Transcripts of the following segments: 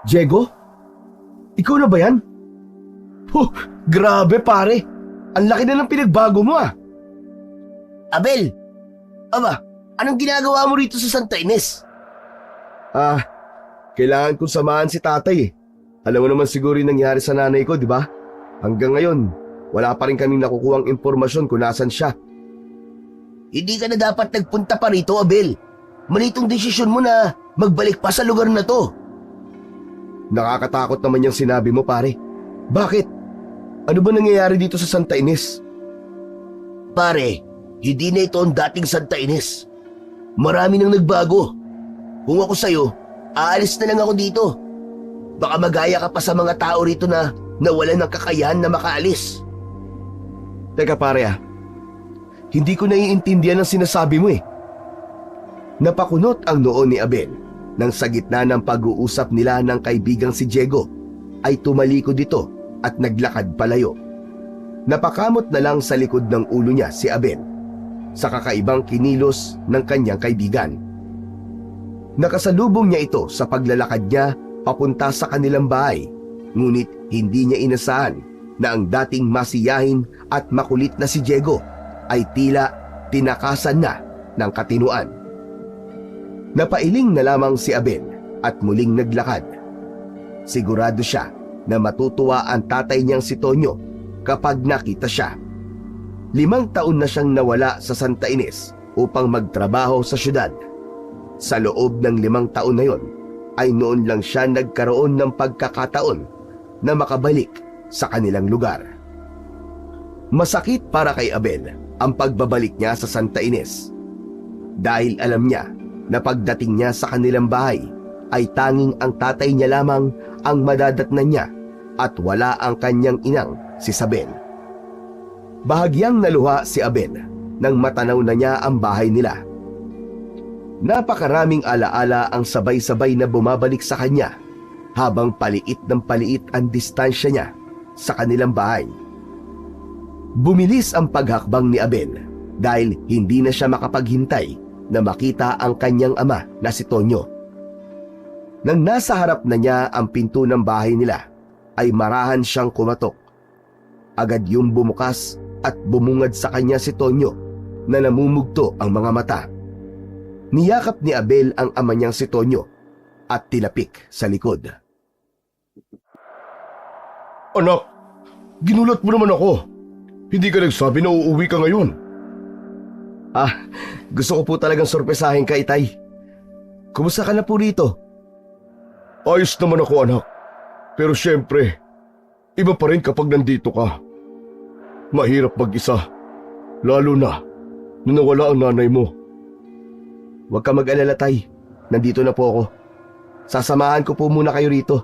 Diego? Ikaw na ba yan? Grabe pare! Ang laki na ng pinagbago mo ah! Abel! Aba, anong ginagawa mo rito sa Santa Ines? Kailangan kong samahan si tatay eh. Alam mo naman siguro yung nangyari sa nanay ko, di ba? Hanggang ngayon, wala pa rin kaming nakukuhang impormasyon kung nasan siya. Hindi ka na dapat nagpunta pa rito, Abel. Mali itong desisyon mo na magbalik pa sa lugar na to. Nakakatakot naman yung sinabi mo pare. Bakit? Ano ba nangyayari dito sa Santa Ines? Pare, hindi na ito ang dating Santa Ines. Marami nang nagbago. Kung ako sa'yo, aalis na lang ako dito. Baka magaya ka pa sa mga tao rito na nawalan ng kakayahan na makaalis. Teka pare hindi ko naiintindihan ang sinasabi mo eh. Napakunot ang noo ni Abel nang sa gitna ng pag-uusap nila ng kaibigang si Diego ay tumalikod ito at naglakad palayo. Napakamot na lang sa likod ng ulo niya si Abel sa kakaibang kinilos ng kanyang kaibigan. Nakasalubong niya ito sa paglalakad niya papunta sa kanilang bahay, ngunit hindi niya inasahan na ang dating masiyahin at makulit na si Diego ay tila tinakasan na ng katinuan. Napailing na lamang si Abel at muling naglakad. Sigurado siya na matutuwa ang tatay niyang si Tonyo kapag nakita siya. 5 taon na siyang nawala sa Santa Ines upang magtrabaho sa syudad. Sa loob ng 5 taon na yon ay noon lang siya nagkaroon ng pagkakataon na makabalik sa kanilang lugar. Masakit para kay Abel ang pagbabalik niya sa Santa Ines dahil alam niya na pagdating niya sa kanilang bahay ay tanging ang tatay niya lamang ang madadatnan niya at wala ang kanyang inang si Sabel. Bahagyang naluha si Abel nang matanaw na niya ang bahay nila. Napakaraming alaala ang sabay-sabay na bumabalik sa kanya habang paliit ng paliit ang distansya niya sa kanilang bahay. Bumilis ang paghakbang ni Abel dahil hindi na siya makapaghintay na makita ang kanyang ama na si Tonyo. Nang nasa harap na niya ang pinto ng bahay nila, ay marahan siyang kumatok. Agad yung bumukas at bumungad sa kanya si Tonyo na namumugto ang mga mata. Niyakap ni Abel ang ama niyang si Tonyo at tilapik sa likod. Anak, ginulat mo naman ako. Hindi ka nagsabi na uuwi ka ngayon. Gusto ko po talagang sorpresahin ka, Itay. Kumusta ka na po rito? Ayos naman ako, anak. Pero syempre, iba pa rin kapag nandito ka. Mahirap mag-isa, lalo na nung nawala ang nanay mo. Huwag ka mag-alala, Tay. Nandito na po ako. Sasamahan ko po muna kayo rito.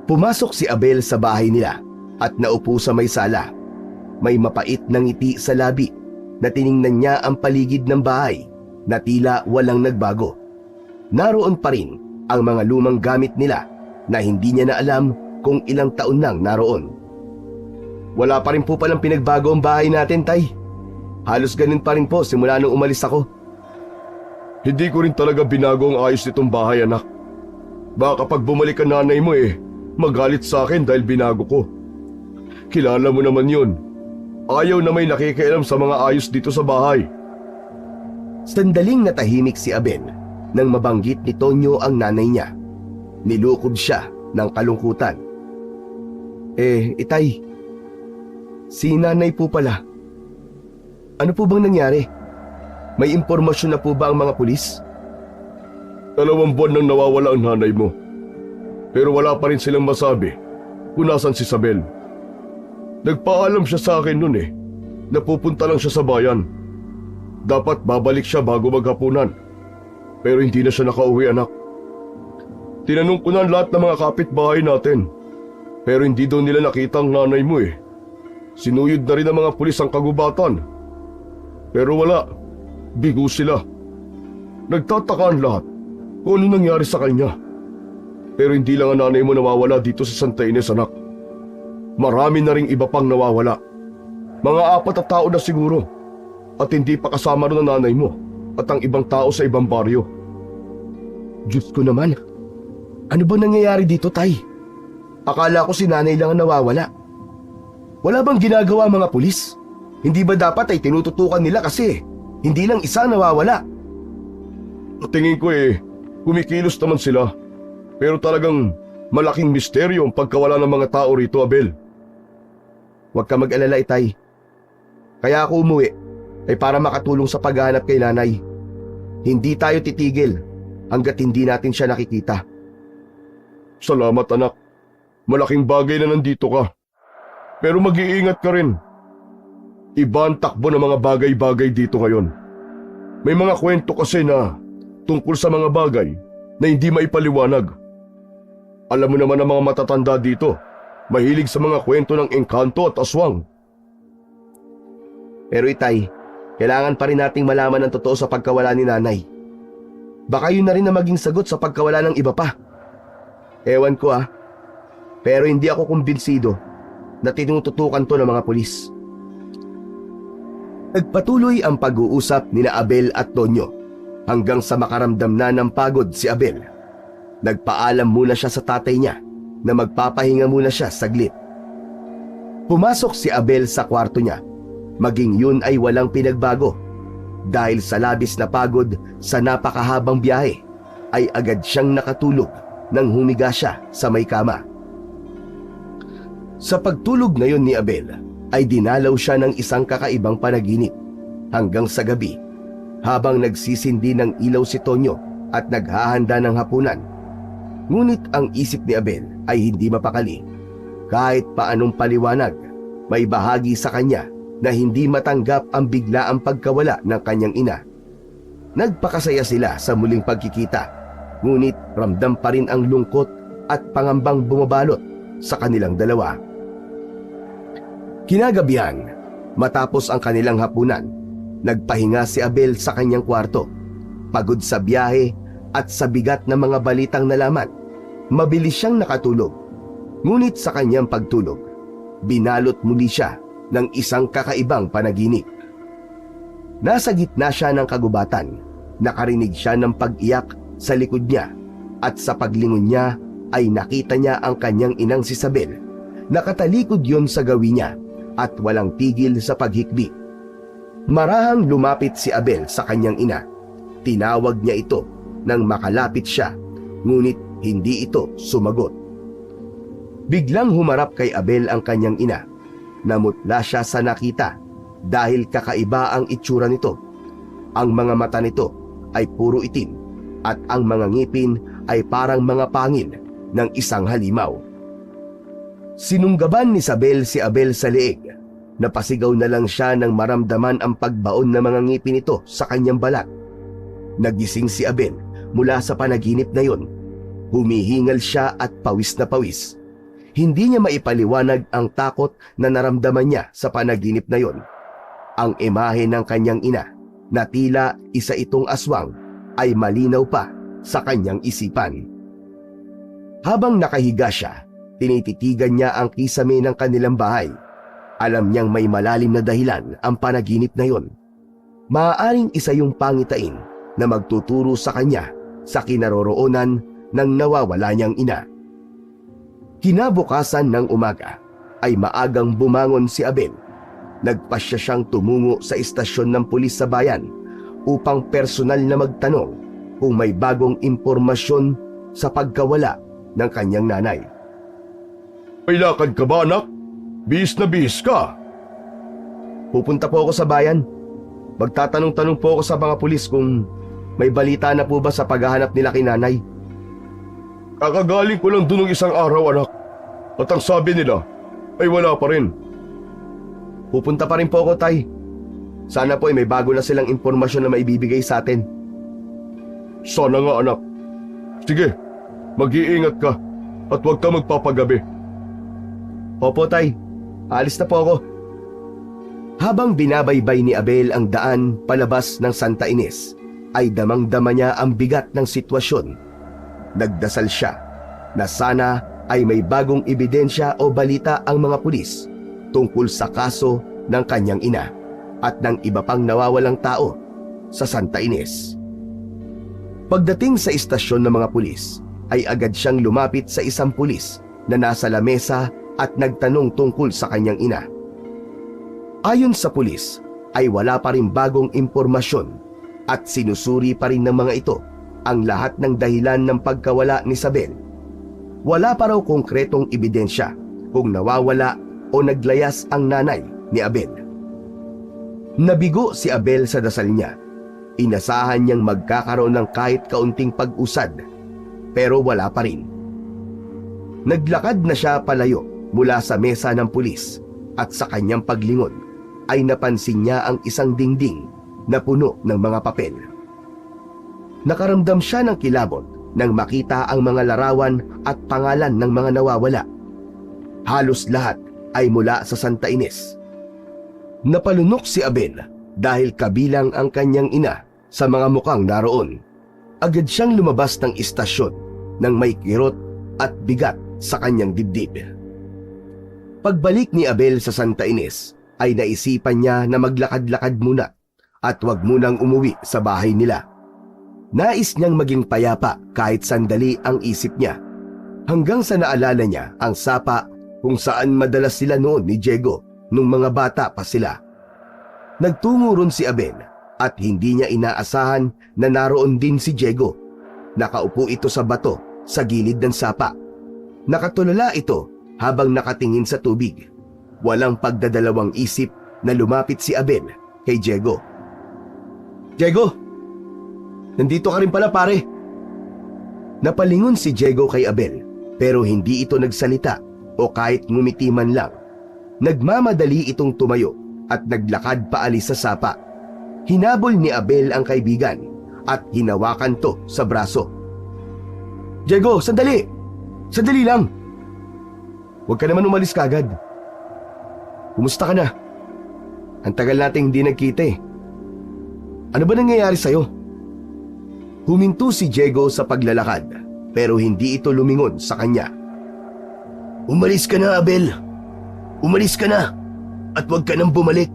Pumasok si Abel sa bahay nila at naupo sa may sala. May mapait na ngiti sa labi na tiningnan niya ang paligid ng bahay na tila walang nagbago. Naroon pa rin ang mga lumang gamit nila na hindi niya na alam kung ilang taon nang naroon. Wala pa rin po palang pinagbago ang bahay natin, Tay. Halos ganun pa rin po simula nung umalis ako. Hindi ko rin talaga binago ang ayos nitong bahay, anak. Baka kapag bumalik ang nanay mo magalit sa akin dahil binago ko. Kilala mo naman yun. Ayaw na may nakikialam sa mga ayos dito sa bahay. Sandaling natahimik si Abel nang mabanggit ni Tonyo ang nanay niya. Nilukob siya ng kalungkutan. Itay, si nanay po pala. Ano po bang nangyari? May impormasyon na po ba ang mga pulis? 2 buwan nang nawawala ang nanay mo. Pero wala pa rin silang masabi kung nasan si Sabel. Nagpaalam siya sa akin noon na pupunta lang siya sa bayan. Dapat babalik siya bago maghapunan. Pero hindi na siya nakauwi, anak. Tinanong ko na lahat ng mga kapitbahay natin. Pero hindi daw nila nakita ang nanay mo Sinuyod na rin ng mga pulis ang kagubatan. Pero wala. Bigo sila. Nagtataka ang lahat kung ano nangyari sa kanya. Pero hindi lang ang nanay mo nawawala dito sa Santa Ines, anak. Marami na ring iba pang nawawala. Mga 4 na tao na siguro. At hindi pa kasama rin ang nanay mo at ang ibang tao sa ibang baryo. Diyos ko naman. Ano ba nangyayari dito, Tay? Akala ko si nanay lang ang nawawala. Wala bang ginagawa ang mga pulis? Hindi ba dapat ay tinututukan nila kasi hindi lang isa nawawala? Tingin ko kumikilos naman sila. Pero talagang malaking misteryo ang pagkawala ng mga tao rito, Abel. Huwag ka mag-alala, Itay. Kaya ako umuwi ay para makatulong sa paghahanap kay nanay. Hindi tayo titigil hanggat hindi natin siya nakikita. Salamat, anak. Malaking bagay na nandito ka. Pero mag-iingat ka rin. Iba ang takbo ng mga bagay-bagay dito ngayon. May mga kwento kasi na tungkol sa mga bagay na hindi maipaliwanag. Alam mo naman ang mga matatanda dito, mahilig sa mga kwento ng engkanto at aswang. Pero Itay, kailangan pa rin nating malaman ang totoo sa pagkawala ni nanay. Baka yun na rin na maging sagot sa pagkawala ng iba pa. Ewan ko pero hindi ako kumbinsido na tinututukan to ng mga pulis. Nagpatuloy ang pag-uusap nina Abel at Tonyo hanggang sa makaramdam na ng pagod si Abel. Nagpaalam muna siya sa tatay niya na magpapahinga muna siya saglit. Pumasok si Abel sa kwarto niya, maging yun ay walang pinagbago. Dahil sa labis na pagod sa napakahabang biyahe, ay agad siyang nakatulog nang humiga siya sa may kama. Sa pagtulog ngayon ni Abel, ay dinalaw siya ng isang kakaibang panaginip hanggang sa gabi. Habang nagsisindi ng ilaw si Tonyo at naghahanda ng hapunan. Ngunit ang isip ni Abel ay hindi mapakali. Kahit paanong paliwanag, may bahagi sa kanya na hindi matanggap ang biglaang pagkawala ng kanyang ina. Nagpakasaya sila sa muling pagkikita, ngunit ramdam pa rin ang lungkot at pangambang bumabalot sa kanilang dalawa. Kinagabihan, matapos ang kanilang hapunan, nagpahinga si Abel sa kanyang kwarto. Pagod sa biyahe at sa bigat ng mga balitang nalaman, mabilis siyang nakatulog. Ngunit sa kanyang pagtulog, binalot muli siya ng isang kakaibang panaginip. Nasa gitna siya ng kagubatan, nakarinig siya ng pag-iyak sa likod niya at sa paglingon niya ay nakita niya ang kanyang inang si Isabel. Nakatalikod yon sa gawi niya at walang tigil sa paghikbi. Marahang lumapit si Abel sa kanyang ina. Tinawag niya ito nang makalapit siya, ngunit hindi ito sumagot. Biglang humarap kay Abel ang kanyang ina. Namutla siya sa nakita dahil kakaiba ang itsura nito. Ang mga mata nito ay puro itim at ang mga ngipin ay parang mga pangil ng isang halimaw. Sinunggaban ni Isabel si Abel sa leeg. Napasigaw na lang siya nang maramdaman ang pagbaon ng mga ngipin nito sa kanyang balat. Nagising si Abel mula sa panaginip na yon. Humihingal siya at pawis na pawis. Hindi niya maipaliwanag ang takot na naramdaman niya sa panaginip na yon. Ang imahe ng kanyang ina na tila isa itong aswang ay malinaw pa sa kanyang isipan. Habang nakahiga siya, tinititigan niya ang kisame ng kanilang bahay. Alam niyang may malalim na dahilan ang panaginip na yon. Maaaring isa yung pangitain na magtuturo sa kanya sa kinaroroonan ng nawawala niyang ina. Kinabukasan ng umaga ay maagang bumangon si Abel. Nagpasya siyang tumungo sa istasyon ng pulis sa bayan upang personal na magtanong kung may bagong impormasyon sa pagkawala ng kanyang nanay. May lakad ka ba, anak? Bihis na bihis ka. Pupunta po ako sa bayan. Magtatanong-tanong po ako sa mga pulis kung may balita na po ba sa paghahanap nila kay nanay. Kakagaling ko lang doon ng isang araw, anak. At ang sabi nila ay wala pa rin. Pupunta pa rin po ako, Tay. Sana po ay may bago na silang impormasyon na maibibigay sa atin. Sana nga, anak. Sige, mag-iingat ka at huwag ka magpapagabi. Opo, Tay. Alis na po ako. Habang binabaybay ni Abel ang daan palabas ng Santa Ines, ay damang-dama niya ang bigat ng sitwasyon. Nagdasal siya na sana ay may bagong ebidensya o balita ang mga pulis tungkol sa kaso ng kanyang ina at ng iba pang nawawalang tao sa Santa Ines. Pagdating sa istasyon ng mga pulis, ay agad siyang lumapit sa isang pulis na nasa lamesa at nagtanong tungkol sa kanyang ina. Ayon sa pulis ay wala pa rin bagong impormasyon at sinusuri pa rin ng mga ito ang lahat ng dahilan ng pagkawala ni Isabel. Wala pa raw konkretong ebidensya kung nawawala o naglayas ang nanay ni Abel. Nabigo si Abel sa dasal niya. Inasahan niyang magkakaroon ng kahit kaunting pag-usad, pero wala pa rin. Naglakad na siya palayo mula sa mesa ng pulis at sa kanyang paglingon ay napansin niya ang isang dingding na puno ng mga papel. Nakaramdam siya ng kilabot nang makita ang mga larawan at pangalan ng mga nawawala. Halos lahat ay mula sa Santa Ines. Napalunok si Abel dahil kabilang ang kanyang ina sa mga mukhang naroon. Agad siyang lumabas ng istasyon nang may kirot at bigat sa kanyang dibdib. Pagbalik ni Abel sa Santa Ines ay naisipan niya na maglakad-lakad muna at wag munang umuwi sa bahay nila. Nais niyang maging payapa kahit sandali ang isip niya, hanggang sa naalala niya ang sapa kung saan madalas sila noon ni Diego nung mga bata pa sila. Nagtungo ron si Abel at hindi niya inaasahan na naroon din si Diego. Nakaupo ito sa bato sa gilid ng sapa. Nakatulala ito habang nakatingin sa tubig. Walang pagdadalawang isip na lumapit si Abel kay Diego. "Diego, nandito ka rin pala, pare." Napalingon si Diego kay Abel pero hindi ito nagsalita o kahit ngumiti man lang. Nagmamadali itong tumayo at naglakad paalis sa sapa. Hinabol ni Abel ang kaibigan at hinawakan to sa braso. "Diego, sandali! Sandali lang! Huwag ka naman umalis kagad. Kumusta ka na? Ang tagal nating hindi nagkita eh. Ano ba nangyayari sa'yo?" Huminto si Diego sa paglalakad pero hindi ito lumingon sa kanya. Umalis ka na, Abel. Umalis ka na at huwag ka nang bumalik.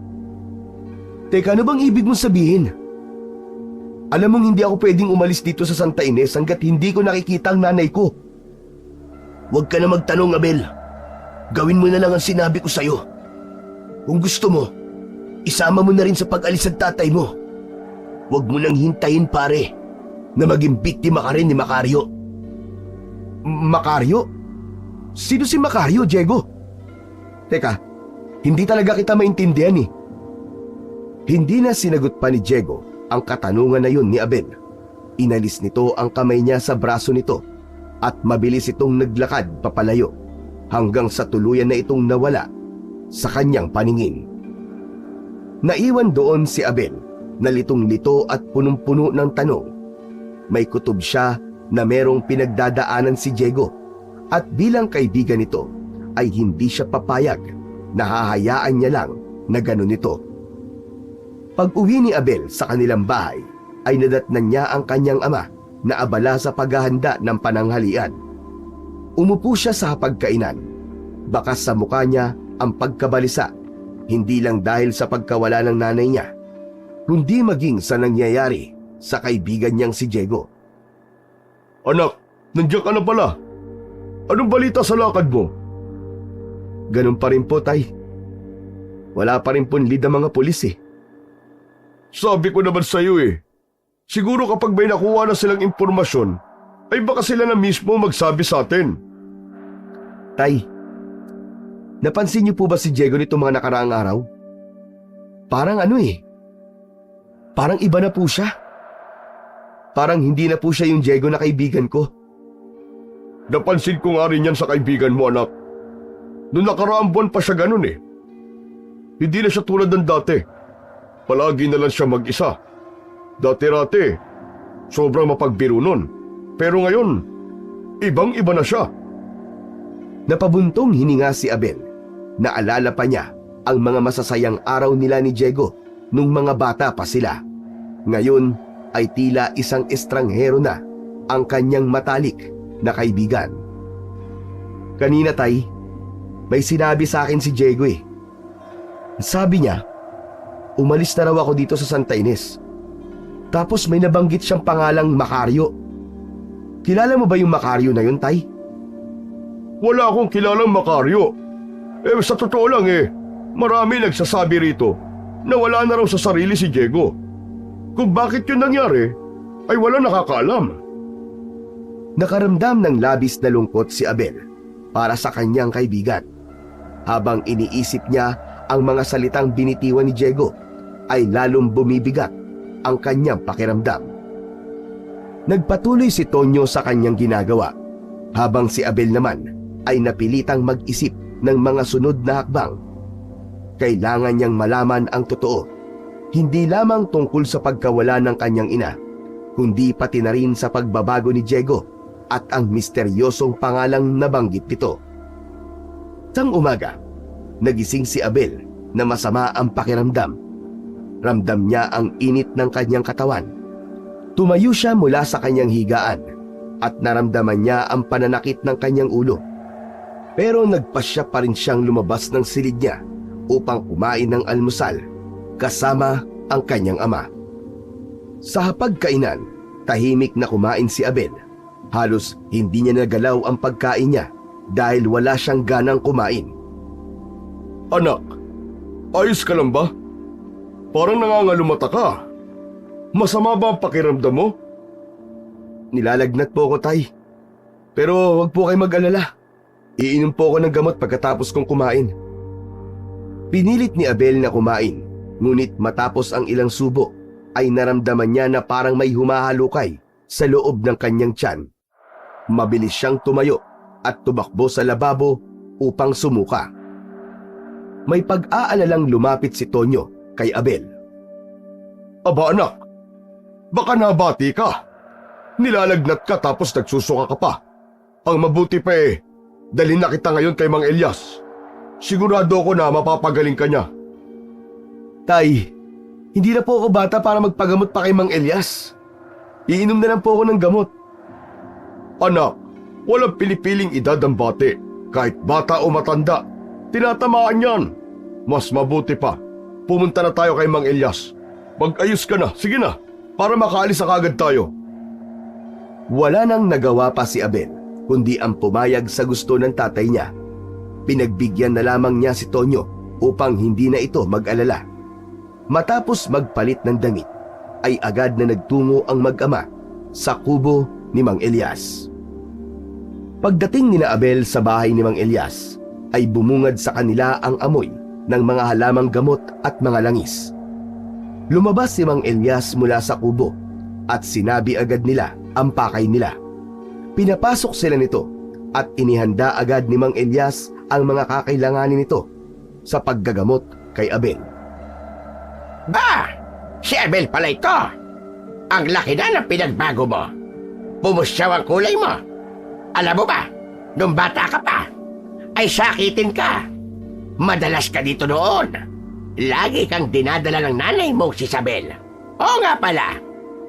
Teka, ano bang ibig mong sabihin? Alam mong hindi ako pwedeng umalis dito sa Santa Ines hanggat hindi ko nakikita ang nanay ko. Huwag ka na magtanong, Abel. Gawin mo na lang ang sinabi ko sa'yo. Kung gusto mo, isama mo na rin sa pag-alis ang tatay mo. Huwag mo nang hintayin, pare, na maging biktima ka rin ni Macario. Macario? Sino si Macario, Diego? Teka, hindi talaga kita maintindihan eh. Hindi na sinagot pa ni Diego ang katanungan na yun ni Abel. Inalis nito ang kamay niya sa braso nito at mabilis itong naglakad papalayo hanggang sa tuluyan na itong nawala sa kanyang paningin. Naiwan doon si Abel na litong-lito at punong-puno ng tanong. May kutob siya na merong pinagdadaanan si Diego at bilang kaibigan nito ay hindi siya papayag na hahayaan niya lang na ganun ito. Pag-uwi ni Abel sa kanilang bahay ay nadatnan niya ang kanyang ama na abala sa paghahanda ng pananghalian. Umupo siya sa hapagkainan. Bakas sa mukha niya ang pagkabalisa, hindi lang dahil sa pagkawala ng nanay niya, kundi maging sa nangyayari sa kaibigan niyang si Diego. "Anak, nandiyan ka na pala. Anong balita sa lakad mo?" "Ganun pa rin po, tay. Wala pa rin po lead ang mga pulis eh." "Sabi ko naman sa'yo eh. Siguro kapag may nakuha na silang impormasyon, ay baka sila na mismo magsabi sa atin." "Tay, napansin niyo po ba si Diego nitong mga nakaraang araw? Parang parang iba na po siya. Parang hindi na po siya yung Diego na kaibigan ko." "Napansin ko nga rin yan sa kaibigan mo, anak. Noong nakaraang buwan pa siya ganun eh. Hindi na siya tulad ng dati. Palagi na lang siya mag-isa. Dati-rati, sobrang mapagbiro nun. Pero ngayon, ibang-iba na siya." Napabuntong hininga si Abel. Naalala pa niya ang mga masasayang araw nila ni Diego nung mga bata pa sila. Ngayon ay tila isang estranghero na ang kanyang matalik na kaibigan. "Kanina, tay, may sinabi sa akin si Diego eh. Sabi niya, umalis na raw ako dito sa Santa Ines. Tapos may nabanggit siyang pangalang Macario. Kilala mo ba yung Macario na yun, Tay? Wala akong kilalang Macario. Sa totoo lang marami nagsasabi rito na wala na raw sa sarili si Diego. Kung bakit yun nangyari, ay wala nakakaalam. Nakaramdam ng labis na lungkot si Abel para sa kanyang kaibigan. Habang iniisip niya ang mga salitang binitiwan ni Diego, ay lalong bumibigat ang kanyang pakiramdam. Nagpatuloy si Tonyo sa kanyang ginagawa, habang si Abel naman ay napilitang mag-isip ng mga sunod na hakbang. Kailangan niyang malaman ang totoo, hindi lamang tungkol sa pagkawala ng kanyang ina, kundi pati na rin sa pagbabago ni Diego at ang misteryosong pangalang nabanggit nito. Sang umaga, nagising si Abel na masama ang pakiramdam. Ramdam niya ang init ng kanyang katawan. Tumayo siya mula sa kanyang higaan at naramdaman niya ang pananakit ng kanyang ulo. Pero nagpasya pa rin siyang lumabas ng silid niya upang kumain ng almusal kasama ang kanyang ama. Sa hapagkainan, tahimik na kumain si Abel. Halos hindi niya nagalaw ang pagkain niya dahil wala siyang ganang kumain. Anak, ayos ka lang ba? Parang nangangalumata ka. Masama ba ang pakiramdam mo? Nilalagnat po ako, Tay. Pero wag po kayo mag-alala. Iinom po ako ng gamot pagkatapos kong kumain. Pinilit ni Abel na kumain, ngunit matapos ang ilang subo ay naramdaman niya na parang may humahalukay sa loob ng kanyang tiyan. Mabilis siyang tumayo at tumakbo sa lababo upang sumuka. May pag-aalalang lumapit si Tonyo kay Abel. Aba anak, baka nabati ka. Nilalagnat ka tapos nagsusuka ka pa. Ang mabuti pa dalhin na kita ngayon kay Mang Elias. Sigurado ako na mapapagaling ka niya. Tay, hindi na po ako bata para magpagamot pa kay Mang Elias. Iinom na lang po ako ng gamot. Anak, walang pinipiling edad ang bate. Kahit bata o matanda, tinatamaan yan. Mas mabuti pa, pumunta na tayo kay Mang Elias. Mag-ayos ka na, sige na, para makaalis na kagad tayo. Wala nang nagawa pa si Abel, kundi ang pumayag sa gusto ng tatay niya. Pinagbigyan na lamang niya si Tonyo upang hindi na ito mag-alala. Matapos magpalit ng damit, ay agad na nagtungo ang mag-ama sa kubo ni Mang Elias. Pagdating ni Abel sa bahay ni Mang Elias, ay bumungad sa kanila ang amoy ng mga halamang gamot at mga langis. Lumabas si Mang Elias mula sa kubo at sinabi agad nila ang pakay nila. Pinapasok sila nito at inihanda agad ni Mang Elias ang mga kakailanganin nito sa paggagamot kay Abel. Ba! Si Abel pala ito! Ang laki na ng pinagbago mo! Pumusyaw ang kulay mo! Alam mo ba, nung bata ka pa, ay sakitin ka! Madalas ka dito noon! Lagi kang dinadala ng nanay mo si Isabel. Oo nga pala,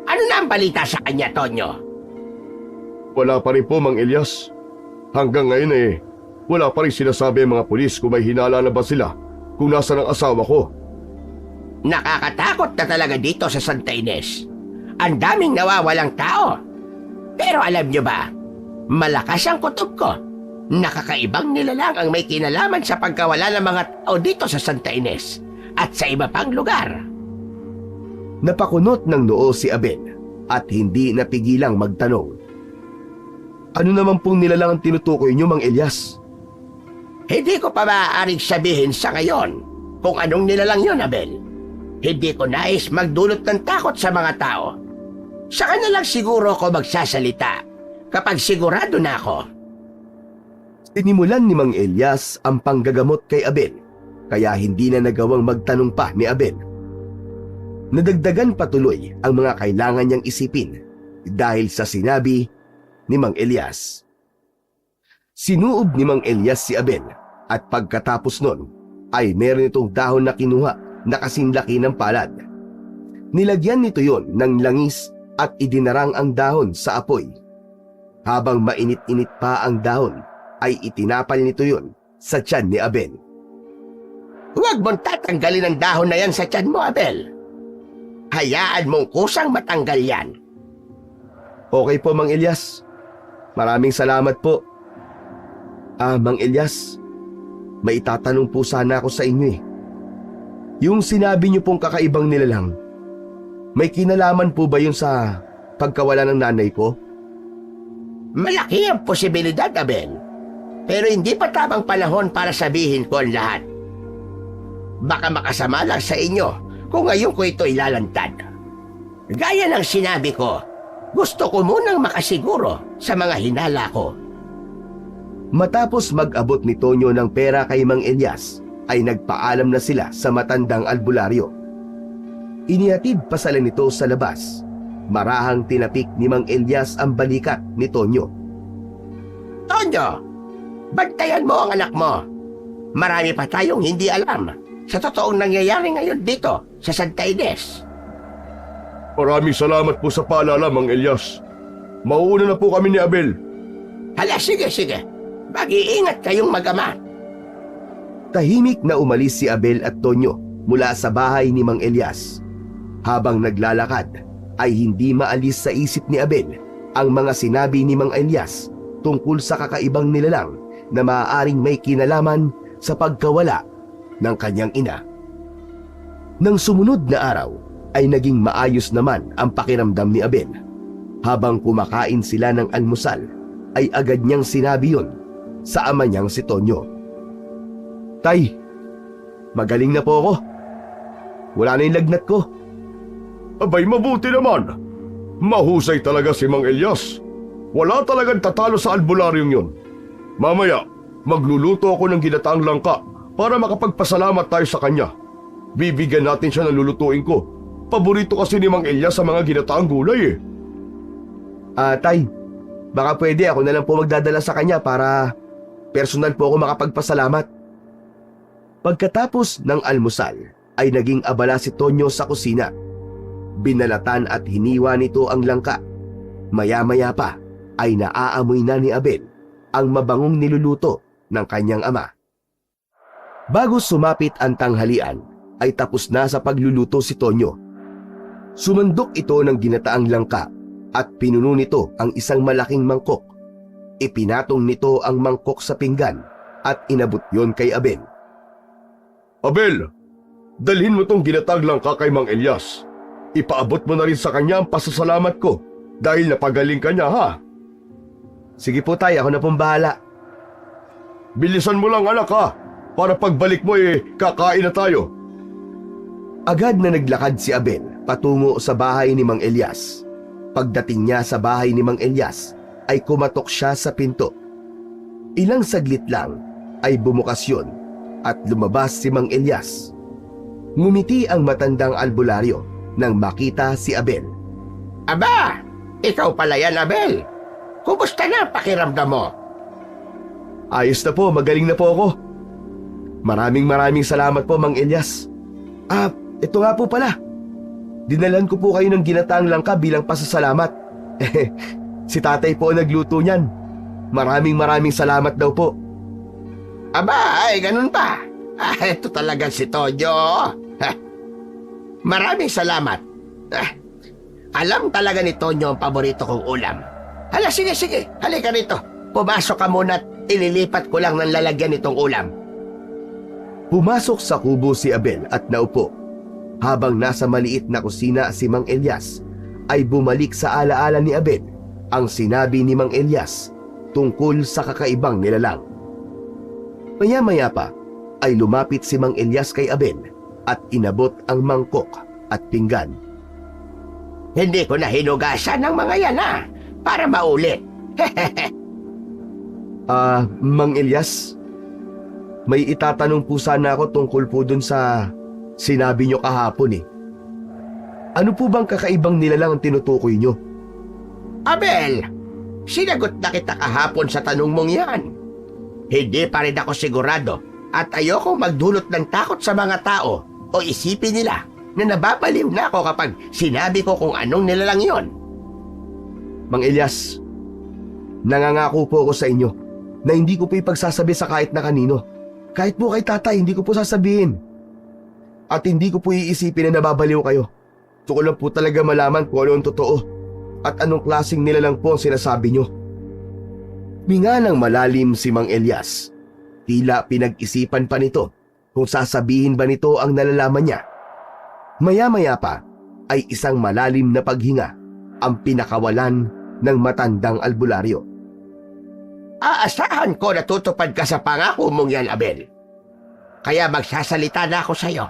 ano na ang balita sa kanya, Tonyo? Wala pa rin po, Mang Elias. Hanggang ngayon wala pa rin sinasabi ang mga pulis kung may hinala na ba sila kung nasa ng asawa ko. Nakakatakot na talaga dito sa Santa Ines. Ang daming nawawalang tao. Pero alam nyo ba, malakas ang kutob ko. Nakakaibang nilalang ang may kinalaman sa pagkawala ng mga tao dito sa Santa Ines at sa iba pang lugar. Napakunot ng noo si Abel at hindi napigilang magtanong. Ano naman pong nilalang ang tinutukoy niyo, Mang Elias? Hindi ko pa maaaring sabihin sa ngayon kung anong nilalang yun, Abel. Hindi ko nais magdulot ng takot sa mga tao. Saka na lang siguro ako magsasalita kapag sigurado na ako. Sinimulan ni Mang Elias ang panggagamot kay Abel, kaya hindi na nagawang magtanong pa ni Abel. Nadagdagan patuloy ang mga kailangan niyang isipin dahil sa sinabi ni Mang Elias. Sinuob ni Mang Elias si Abel at pagkatapos nun ay meron itong dahon na kinuha na kasing laki ng palad. Nilagyan nito yon ng langis at idinarang ang dahon sa apoy. Habang mainit-init pa ang dahon, ay itinapal nito yon sa tiyan ni Abel. Huwag mong tatanggalin ang dahon na yan sa tiyan mo, Abel. Hayaan mong kusang matanggal yan. Okay po, Mang Elias. Maraming salamat po. Mang Elias, may itatanong po sana ako sa inyo eh. Yung sinabi niyo pong kakaibang nilalang, may kinalaman po ba yun sa pagkawala ng nanay ko? Malaki ang posibilidad, Abel. Pero hindi pa tamang panahon para sabihin ko ang lahat. Baka makasama lang sa inyo kung ngayon ko ito ilalantad. Gaya ng sinabi ko, gusto ko munang makasiguro sa mga hinala ko. Matapos mag-abot ni Tonyo ng pera kay Mang Elias, ay nagpaalam na sila sa matandang albularyo. Inihatid pa sila nito sa labas. Marahang tinapik ni Mang Elias ang balikat ni Tonyo. Tonyo, bantayan mo ang anak mo. Marami pa tayong hindi alam sa totoong nangyayari ngayon dito sa Santa Ines. Maraming salamat po sa paalala, Mang Elias. Mauuna na po kami ni Abel. Hala, sige. Mag-iingat kayong mag-ama. Tahimik na umalis si Abel at Tonyo mula sa bahay ni Mang Elias. Habang naglalakad, ay hindi maalis sa isip ni Abel ang mga sinabi ni Mang Elias tungkol sa kakaibang nilalang na maaaring may kinalaman sa pagkawala ng kanyang ina. Nang sumunod na araw, ay naging maayos naman ang pakiramdam ni Abel. Habang kumakain sila ng almusal, ay agad niyang sinabi yun sa ama niyang si Tonyo. Tay, magaling na po ako. Wala na yung lagnat ko. Abay, mabuti naman. Mahusay talaga si Mang Elias. Wala talagang tatalo sa albularyong yun. Mamaya, magluluto ako ng ginataang langka para makapagpasalamat tayo sa kanya. Bibigyan natin siya ng lulutuin ko. Paborito kasi ni Mang Elias sa mga ginataang gulay eh. Tay, baka pwede ako na lang po magdadala sa kanya para personal po ako makapagpasalamat. Pagkatapos ng almusal, ay naging abala si Tonyo sa kusina. Binalatan at hiniwa nito ang langka. Maya-maya pa ay naaamoy na ni Abel ang mabangong niluluto ng kanyang ama. Bago sumapit ang tanghalian, ay tapos na sa pagluluto si Tonyo. Sumandok ito ng ginataang langka at pinuno nito ang isang malaking mangkok. Ipinatong nito ang mangkok sa pinggan at inabot yon kay Abel. Abel, dalhin mo tong ginataang langka kay Mang Elias. Ipaabot mo na rin sa kanya ang pasasalamat ko dahil napagaling ka niya, ha? Sige po tay, ako na pong bahala. Bilisan mo lang, anak, ha? Para pagbalik mo kakain na tayo. Agad na naglakad si Abel patungo sa bahay ni Mang Elias. Pagdating niya sa bahay ni Mang Elias, ay kumatok siya sa pinto. Ilang saglit lang ay bumukas yun at lumabas si Mang Elias. Ngumiti ang matandang albularyo nang makita si Abel. Aba, ikaw pala yan, Abel. Kumusta na ang pakiramdam mo? Ayos na po, magaling na po ako. Maraming salamat po, Mang Elias. Ito nga po pala. Dinalan ko po kayo ng ginataang langka bilang pasasalamat. Si tatay po ang nagluto niyan. Maraming salamat daw po. Aba, ay ganun pa. Ito talagang si Tonyo. Maraming salamat. Alam talaga ni Tonyo ang paborito kong ulam. Hala, sige. Halika rito. Pumasok ka muna at ililipat ko lang ng lalagyan nitong ulam. Pumasok sa kubo si Abel at naupo. Habang nasa maliit na kusina si Mang Elias, ay bumalik sa alaala ni Abel ang sinabi ni Mang Elias tungkol sa kakaibang nilalang. Maya-maya pa ay lumapit si Mang Elias kay Abel at inabot ang mangkok at pinggan. Hindi ko na hinugasan ng mga yan, para maulit. Mang Elias, may itatanong po sana ako tungkol po dun sa sinabi nyo kahapon eh. Ano po bang kakaibang nilalang ang tinutukoy nyo? Abel, sinagot na kita kahapon sa tanong mong yan. Hindi pa rin ako sigurado at ayoko magdulot ng takot sa mga tao o isipin nila na nababaliw na ako kapag sinabi ko kung anong nilalang yon. Mang Elias, nangangako po ako sa inyo na hindi ko po ipagsasabi sa kahit na kanino. Kahit po kay tatay, hindi ko po sasabihin. At hindi ko po iisipin na nababaliw kayo. Gusto ko lang po talaga malaman kung ano ang totoo at anong klaseng nilalang po ang sinasabi nyo. Minga ng malalim si Mang Elias. Tila pinag-isipan pa nito kung sasabihin ba nito ang nalalaman niya. Maya-maya pa ay isang malalim na paghinga ang pinakawalan ng matandang albularyo. Aasahan ko na tutupad ka sa pangako mong yan, Abel. Kaya magsasalita na ako sa iyo.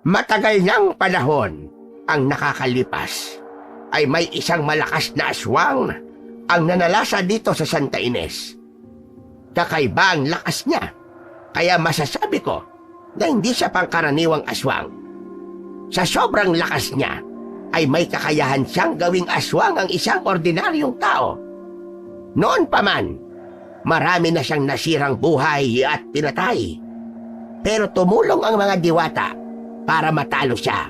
Matagal ng panahon ang nakakalipas ay may isang malakas na aswang ang nanalasa dito sa Santa Ines. Kakaiba ang lakas niya, kaya masasabi ko na hindi siya pangkaraniwang aswang. Sa sobrang lakas niya, ay may kakayahan siyang gawing aswang ang isang ordinaryong tao. Noon pa man, marami na siyang nasirang buhay at pinatay. Pero tumulong ang mga diwata para matalo siya.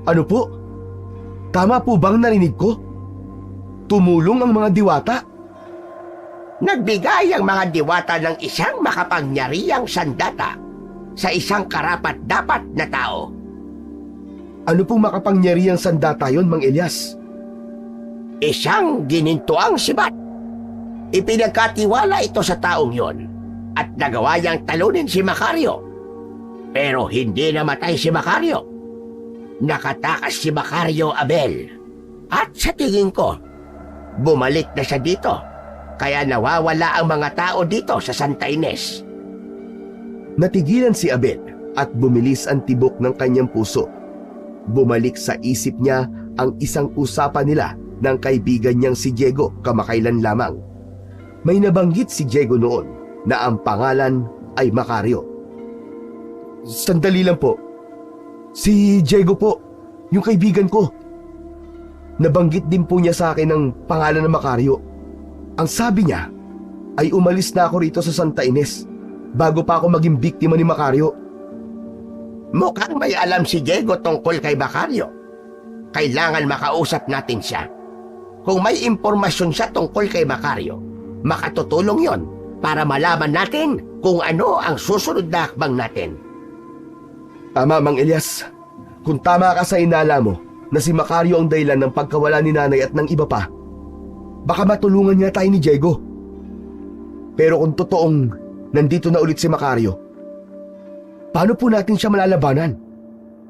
Ano po? Tama po bang narinig ko? Tumulong ang mga diwata? Nagbigay ang mga diwata ng isang makapangyarihang sandata sa isang karapat-dapat na tao. Ano pong makapangyarihang sandata yon, Mang Elias? Isang ginintuang sibat. Ipinagkatiwala ito sa taong yon at nagawa niyang talunin si Macario. Pero hindi namatay si Macario. Nakatakas si Macario, Abel. At sa tingin ko, bumalik na siya dito. Kaya nawawala ang mga tao dito sa Santa Ines. Natigilan si Abel at bumilis ang tibok ng kanyang puso. Bumalik sa isip niya ang isang usapan nila ng kaibigan niyang si Diego kamakailan lamang. May nabanggit si Diego noon na ang pangalan ay Macario. Sandali lang po. Si Diego po, yung kaibigan ko. Nabanggit din po niya sa akin ang pangalan ng Macario. Ang sabi niya ay umalis na ako rito sa Santa Ines bago pa ako maging biktima ni Macario. Mukhang may alam si Diego tungkol kay Macario. Kailangan makausap natin siya. Kung may impormasyon siya tungkol kay Macario, makatutulong yon para malaman natin kung ano ang susunod na hakbang natin. Tama, Mang Elias. Kung tama ka sa inala mo na si Macario ang dahilan ng pagkawala ni nanay at ng iba pa, baka matulungan niya tayo ni Diego. Pero kung totoong nandito na ulit si Macario, paano po natin siya malalabanan?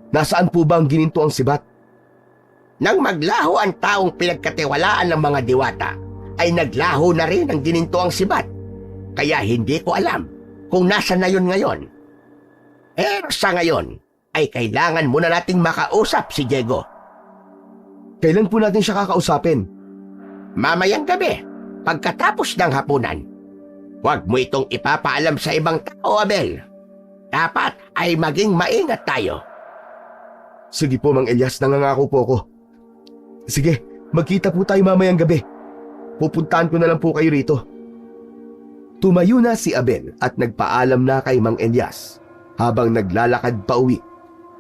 Nasaan po ba ang gininto ang sibat? Nang maglaho ang taong pinagkatiwalaan ng mga diwata, ay naglaho na rin ang gininto ang sibat. Kaya hindi ko alam kung nasa na yun ngayon. Pero sa ngayon, ay kailangan muna nating makausap si Diego. Kailan po natin siya kakausapin? Mamayang gabi, pagkatapos ng hapunan. Huwag mo itong ipapaalam sa ibang tao, Abel. Dapat ay maging maingat tayo. Sige po, Mang Elias, nangangako po ako. Sige, magkita po tayo mamayang gabi. Pupuntahan ko na lang po kayo rito. Tumayo na si Abel at nagpaalam na kay Mang Elias. Habang naglalakad pa uwi,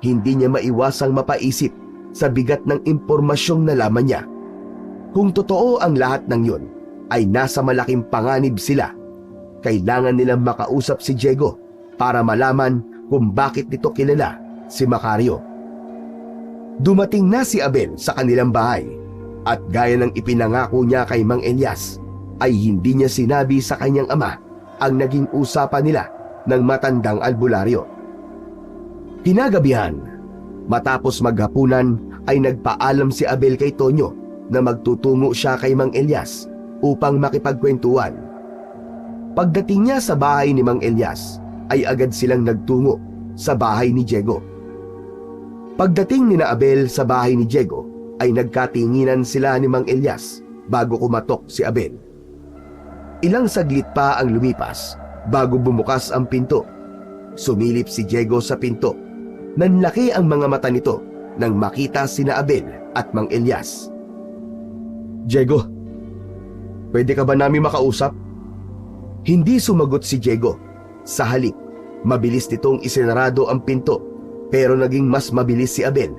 hindi niya maiwasang mapaisip sa bigat ng impormasyong nalaman niya. Kung totoo ang lahat ng yun, ay nasa malaking panganib sila. Kailangan nilang makausap si Diego para malaman kung bakit nito kilala si Macario. Dumating na si Abel sa kanilang bahay at gaya ng ipinangako niya kay Mang Elias, ay hindi niya sinabi sa kanyang ama ang naging usapan nila ng matandang albularyo. Kinagabihan, matapos maghapunan ay nagpaalam si Abel kay Tonyo na magtutungo siya kay Mang Elias upang makipagkwentuhan. Pagdating niya sa bahay ni Mang Elias, ay agad silang nagtungo sa bahay ni Diego. Pagdating ni Abel sa bahay ni Diego, ay nagkatinginan sila ni Mang Elias bago kumatok si Abel. Ilang saglit pa ang lumipas bago bumukas ang pinto. Sumilip si Diego sa pinto. Nanlaki ang mga mata nito nang makita sina Abel at Mang Elias. Diego, pwede ka ba namin makausap? Hindi sumagot si Diego. Sa halip, mabilis nitong isinarado ang pinto, pero naging mas mabilis si Abel.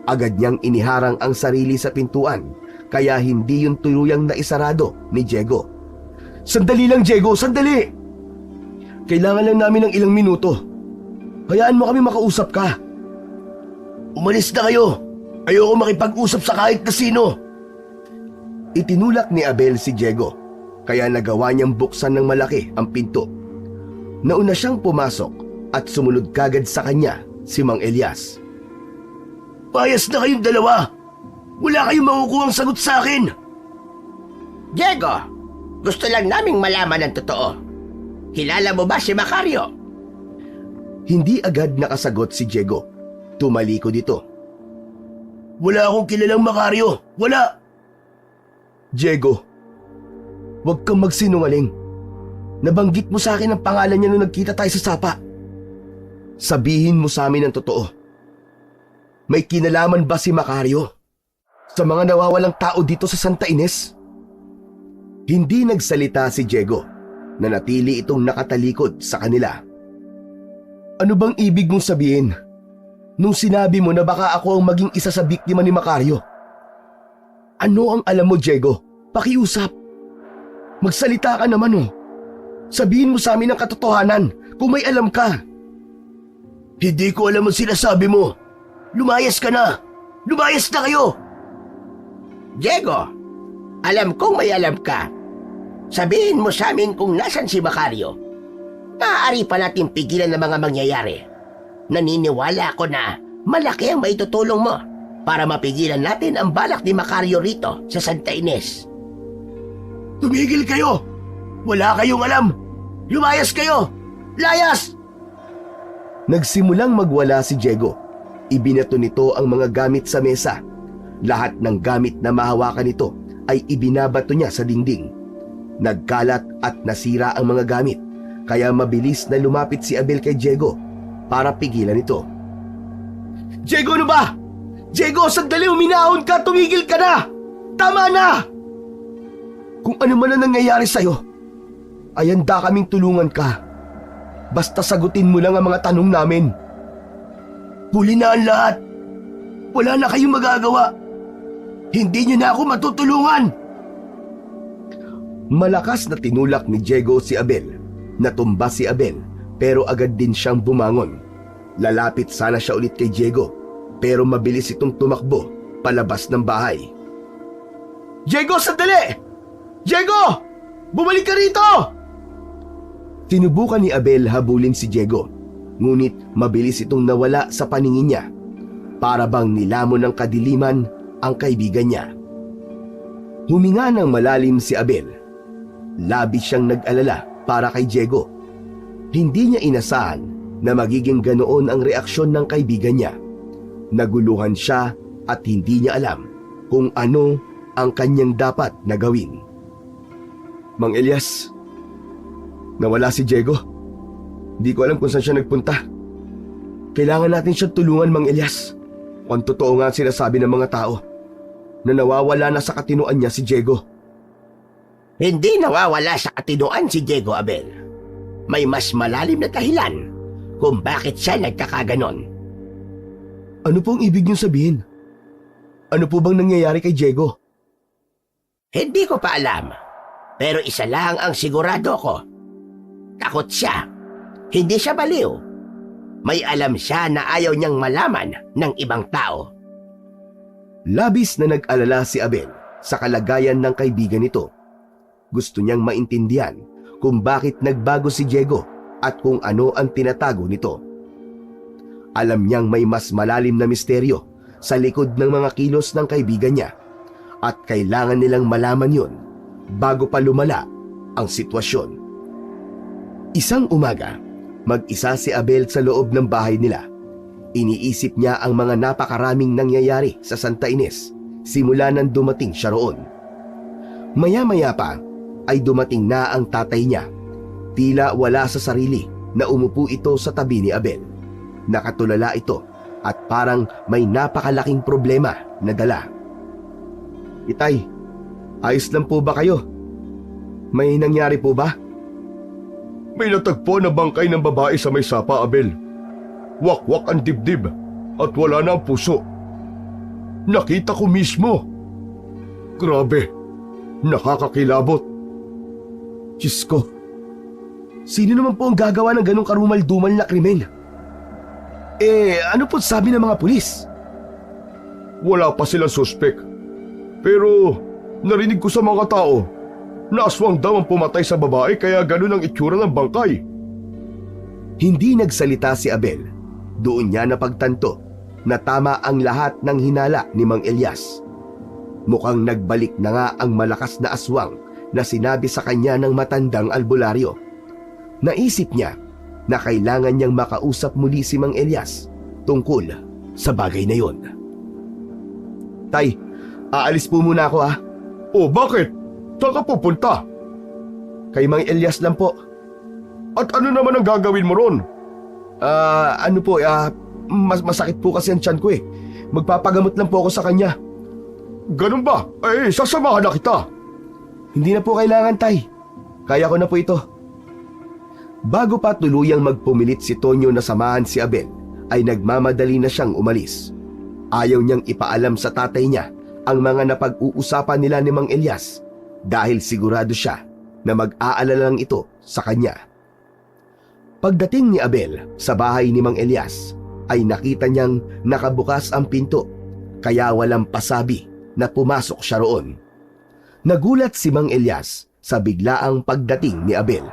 Agad niyang iniharang ang sarili sa pintuan, kaya hindi yun tuluyang naisarado ni Diego. Sandali lang, Diego, sandali! Kailangan lang namin ng ilang minuto. Hayaan mo kami makausap ka. Umalis na kayo. Ayoko makipag-usap sa kahit na sino. Itinulak ni Abel si Diego kaya nagawa niyang buksan ng malaki ang pinto. Nauna siyang pumasok at sumunod kagad sa kanya si Mang Elias. Payas na kayong dalawa! Wala kayong makukuhang sagot sa akin! Diego, gusto lang naming malaman ang totoo. Kilala mo ba si Macario? Hindi agad nakasagot si Diego. Tumalikod ito. Wala akong kilalang Macario! Wala! Diego, huwag kang magsinungaling. Nabanggit mo sa akin ang pangalan niya nung nagkita tayo sa sapa. Sabihin mo sa amin ang totoo. May kinalaman ba si Macario sa mga nawawalang tao dito sa Santa Ines? Hindi nagsalita si Diego. Nanatili itong nakatalikod sa kanila. Ano bang ibig mong sabihin nung sinabi mo na baka ako ang maging isa sa biktima ni Macario? Ano ang alam mo, Diego? Pakiusap. Magsalita ka naman oh. Sabihin mo sa amin ang katotohanan kung may alam ka. Hindi ko alam ang sinasabi mo. Lumayas ka na! Lumayas na kayo! Diego, alam kong may alam ka. Sabihin mo sa amin kung nasan si Macario. Maaari pa natin pigilan ang mga mangyayari. Naniniwala ako na malaki ang maitutulong mo para mapigilan natin ang balak ni Macario rito sa Santa Ines. Tumigil kayo! Wala kayong alam! Lumayas kayo! Layas! Nagsimulang magwala si Diego. Ibinato nito ang mga gamit sa mesa. Lahat ng gamit na mahawakan nito ay ibinabato niya sa dingding. Nagkalat at nasira ang mga gamit, kaya mabilis na lumapit si Abel kay Diego para pigilan ito. Diego, ano ba? Diego, sandali, uminahon ka! Tumigil ka na! Tama na! Kung ano man ang nangyayari sa'yo, ay handa kaming tulungan ka. Basta sagutin mo lang ang mga tanong namin. Huli na ang lahat. Wala na kayong magagawa. Hindi niyo na ako matutulungan. Malakas na tinulak ni Diego si Abel. Natumba si Abel pero agad din siyang bumangon. Lalapit sana siya ulit kay Diego pero mabilis itong tumakbo palabas ng bahay. Diego, sandali! Diego! Bumalik ka rito! Sinubukan ni Abel habulin si Diego, ngunit mabilis itong nawala sa paningin niya. Para bang nilamon ng kadiliman ang kaibigan niya. Huminga ng malalim si Abel. Labis siyang nag-alala para kay Diego. Hindi niya inasahan na magiging ganoon ang reaksyon ng kaibigan niya. Naguluhan siya at hindi niya alam kung ano ang kanyang dapat na gawin. Mang Elias, nawala si Diego. Di ko alam kung saan siya nagpunta. Kailangan natin siyang tulungan, Mang Elias. Kung totoo nga ang sinasabi ng mga tao na nawawala na sa katinuan niya si Diego. Hindi nawawala sa katinoan si Diego, Abel. May mas malalim na dahilan kung bakit siya nagkakaganon. Ano pong ibig niyong sabihin? Ano po bang nangyayari kay Diego? Hindi ko pa alam. Pero isa lang ang sigurado ko. Takot siya. Hindi siya baliw. May alam siya na ayaw niyang malaman ng ibang tao. Labis na nag-alala si Abel sa kalagayan ng kaibigan nito. Gusto niyang maintindihan kung bakit nagbago si Diego at kung ano ang tinatago nito. Alam niyang may mas malalim na misteryo sa likod ng mga kilos ng kaibigan niya at kailangan nilang malaman yun bago pa lumala ang sitwasyon. Isang umaga, mag-isa si Abel sa loob ng bahay nila. Iniisip niya ang mga napakaraming nangyayari sa Santa Ines simula nang dumating siya roon. Maya-maya pa ay dumating na ang tatay niya. Tila wala sa sarili na umupo ito sa tabi ni Abel. Nakatulala ito at parang may napakalaking problema na dala. Itay, ayos lang po ba kayo? May nangyari po ba? May natagpo na bangkay ng babae sa may sapa, Abel. Wakwak ang dibdib at wala na ang puso. Nakita ko mismo. Grabe, nakakakilabot. Diyos ko, sino naman po ang gagawa ng ganong karumal-dumal na krimen? Ano po sabi ng mga pulis? Wala pa silang suspek. Pero narinig ko sa mga tao na aswang daw ang pumatay sa babae kaya ganun ang itsura ng bangkay. Hindi nagsalita si Abel. Doon niya napagtanto na tama ang lahat ng hinala ni Mang Elias. Mukhang nagbalik na nga ang malakas na aswang na sinabi sa kanya ng matandang albularyo. Naisip niya na kailangan niyang makausap muli si Mang Elias tungkol sa bagay na yon. Tay, aalis po muna ako ha. O bakit? Saan ka pupunta? Kay Mang Elias lang po. At ano naman ang gagawin mo ron? Masakit po kasi ang tiyan ko eh. Magpapagamot lang po ako sa kanya. Ganun ba? Eh, sasamahan na kita. Hindi na po kailangan, Tay. Kaya ko na po ito. Bago pa tuluyang magpumilit si Tonyo na samahan si Abel, ay nagmamadali na siyang umalis. Ayaw niyang ipaalam sa tatay niya ang mga napag-uusapan nila ni Mang Elias dahil sigurado siya na mag-aalala lang ito sa kanya. Pagdating ni Abel sa bahay ni Mang Elias, ay nakita niyang nakabukas ang pinto, kaya walang pasabi na pumasok siya roon. Nagulat si Mang Elias sa biglaang pagdating ni Abel.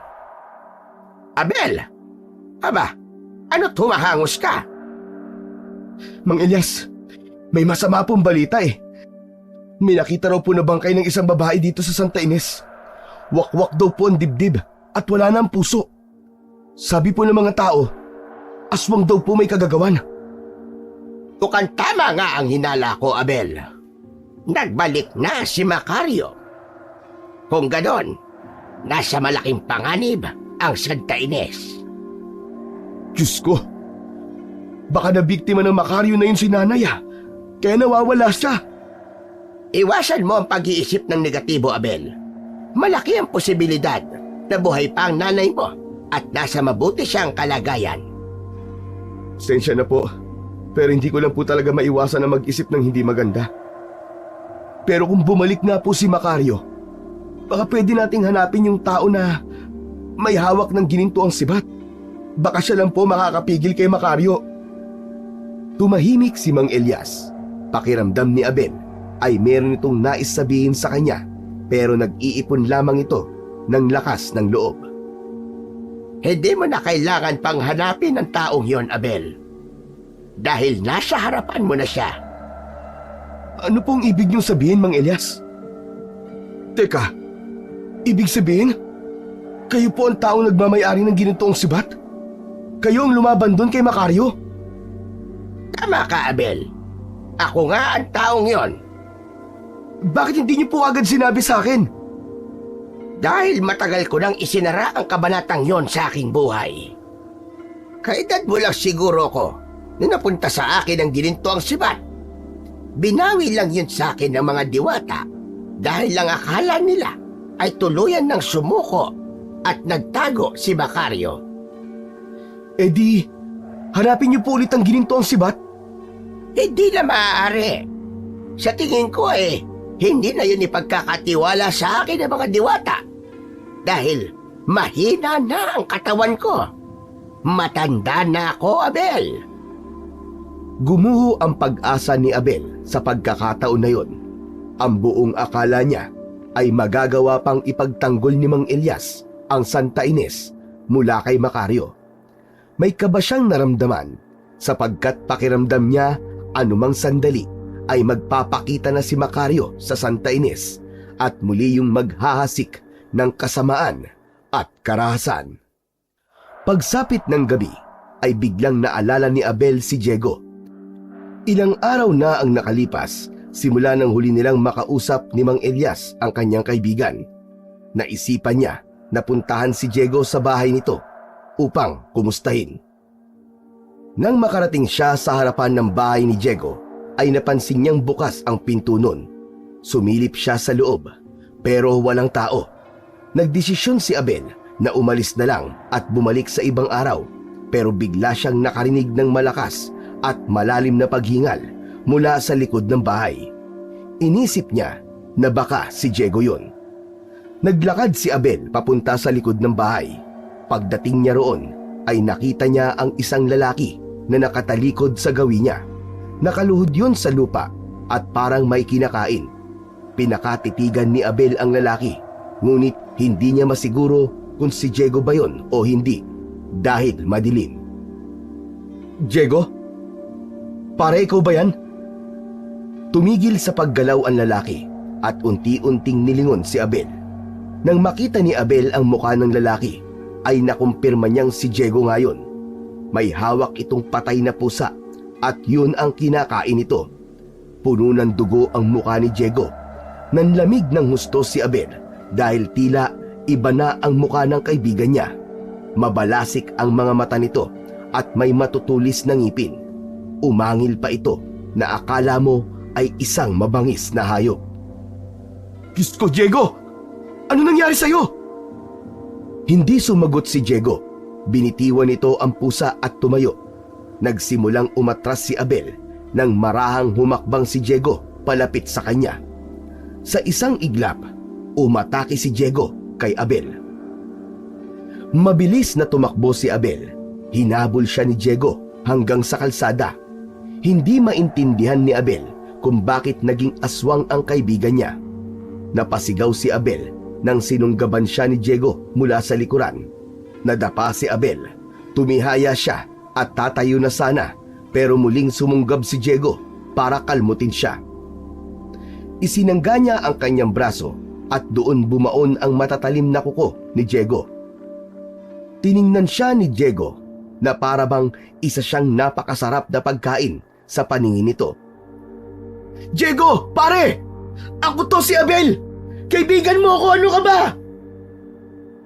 Abel! Aba, ano tumahangos ka? Mang Elias, may masama pong balita eh. May nakita raw po na bangkay ng isang babae dito sa Santa Ines. Wakwak daw po ang dibdib at wala na ang puso. Sabi po ng mga tao, aswang daw po may kagagawan. Mukhang tama nga ang hinala ko, Abel. Nagbalik na si Macario. Kung ganon, nasa malaking panganib ang Santa Ines. Diyos ko, baka nabiktima ng Macario na yun si nanay kaya nawawala siya. Iwasan mo ang pag-iisip ng negatibo, Abel. Malaki ang posibilidad na buhay pa ang nanay mo at nasa mabuti siyang kalagayan. Sensya na po, pero hindi ko lang po talaga maiwasan na mag-isip ng hindi maganda. Pero kung bumalik nga po si Macario, baka pwede nating hanapin yung tao na may hawak ng gininto ang sibat. Baka siya lang po makakapigil kay Macario. Tumahimik si Mang Elias. Pakiramdam ni Abel ay meron itong nais sabihin sa kanya, pero nag-iipon lamang ito ng lakas ng loob. Hindi mo na kailangan pang hanapin ang taong yon, Abel. Dahil nasa harapan mo na siya. Ano pong ibig niyong sabihin, Mang Elias? Teka, ibig sabihin, kayo po ang taong nagmamayari ng ginitoong sibat? Kayo ang lumaban doon kay Macario? Tama ka, Abel. Ako nga ang taong yon. Bakit hindi niyo po agad sinabi sa akin? Dahil matagal ko nang isinara ang kabanatang yon sa aking buhay. Kaedad mo lang siguro ko na napunta sa akin ang gininto ang sibat. Binawi lang yun sa akin ng mga diwata dahil lang akala nila ay tuluyan ng sumuko at nagtago si Macario. Eh di, hanapin niyo po ulit ang gininto ang sibat? Hindi na maaari. Sa tingin ko hindi na yun ipagkakatiwala sa akin ng mga diwata. Dahil mahina na ang katawan ko. Matanda na ako, Abel. Gumuho ang pag-asa ni Abel sa pagkakataon na yon. Ang buong akala niya ay magagawa pang ipagtanggol ni Mang Elias ang Santa Ines mula kay Macario. May kaba siyang naramdaman sapagkat pakiramdam niya anumang sandali ay magpapakita na si Macario sa Santa Ines at muli yung maghahasik ng kasamaan at karahasan. Pagsapit ng gabi ay biglang naalala ni Abel si Diego. Ilang araw na ang nakalipas simula nang huli nilang makausap ni Mang Elias ang kanyang kaibigan. Naisipan niya na puntahan si Diego sa bahay nito upang kumustahin. Nang makarating siya sa harapan ng bahay ni Diego, ay napansin niyang bukas ang pinto nun. Sumilip siya sa loob, pero walang tao. Nagdesisyon si Abel na umalis na lang at bumalik sa ibang araw, pero bigla siyang nakarinig ng malakas at malalim na paghingal mula sa likod ng bahay. Inisip niya na baka si Diego yun. Naglakad si Abel papunta sa likod ng bahay. Pagdating niya roon, ay nakita niya ang isang lalaki na nakatalikod sa gawi niya. Nakaluhod yun sa lupa at parang may kinakain. Pinakatitigan ni Abel ang lalaki Ngunit hindi niya masiguro kung si Diego ba yon o hindi dahil madilim. Diego? Pare, ikaw ba yan? Tumigil sa paggalaw ang lalaki at unti-unting nilingon si Abel. Nang makita ni Abel ang mukha ng lalaki, ay nakumpirma niyang si Diego ngayon. May hawak itong patay na pusa at yun ang kinakain nito. Puno ng dugo ang mukha ni Diego. Nanlamig ng husto si Abel dahil tila iba na ang mukha ng kaibigan niya. Mabalasik ang mga mata nito at may matutulis na ngipin. Umangil pa ito na akala mo ay isang mabangis na hayop. Diyos ko, Diego! Ano nangyari sa'yo? Hindi sumagot si Diego. Binitiwan nito ang pusa at tumayo. Nagsimulang umatras si Abel nang marahang humakbang si Diego palapit sa kanya. Sa isang iglap, umatake si Diego kay Abel. Mabilis na tumakbo si Abel. Hinabol siya ni Diego hanggang sa kalsada. Hindi maintindihan ni Abel kung bakit naging aswang ang kaibigan niya. Napasigaw si Abel nang sinunggaban siya ni Diego mula sa likuran. Nadapa si Abel. Tumihaya siya at tatayo na sana, pero muling sumunggab si Diego para kalmutin siya. Isinangga niya ang kanyang braso at doon bumaon ang matatalim na kuko ni Diego. Tiningnan siya ni Diego na para bang isa siyang napakasarap na pagkain sa paningin nito. Diego, pare! Ako to si Abel! Kaibigan mo ako, ano ka ba?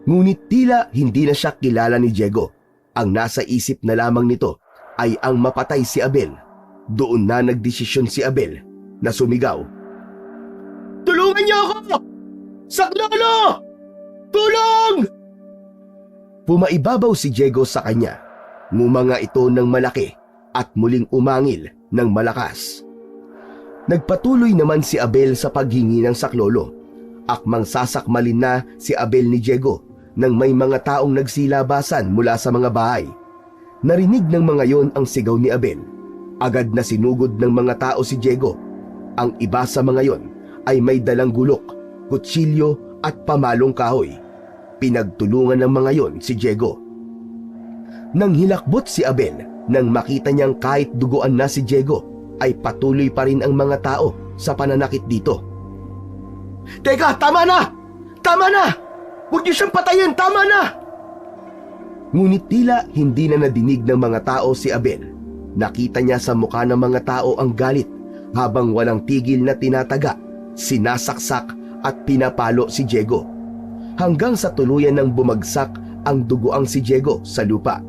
Ngunit tila hindi na siya kilala ni Diego. Ang nasa isip na lamang nito ay ang mapatay si Abel. Doon na nagdesisyon si Abel na sumigaw. Tulungan niyo ako! Saklolo! Tulong! Pumaibabaw si Diego sa kanya. Ngumanga ito ng malaki at muling umangil ng malakas. Nagpatuloy naman si Abel sa paghingi ng saklolo. Akmang sasakmalin na si Abel ni Diego nang may mga taong nagsilabasan mula sa mga bahay. Narinig ng mga yon ang sigaw ni Abel. Agad na sinugod ng mga tao si Diego. Ang iba sa mga yon ay may dalang gulok, kutsilyo at pamalong kahoy. Pinagtulungan ng mga yon si Diego. Nang hilakbot si Abel, nang makita niyang kahit duguan na si Diego, ay patuloy pa rin ang mga tao sa pananakit dito. Teka, tama na! Tama na! Huwag niyo siyang patayin, tama na! Ngunit tila hindi na nadinig ng mga tao si Abel. Nakita niya sa mukha ng mga tao ang galit habang walang tigil na tinataga, sinasaksak at pinapalo si Diego. Hanggang sa tuluyan ng bumagsak ang duguang si Diego sa lupa.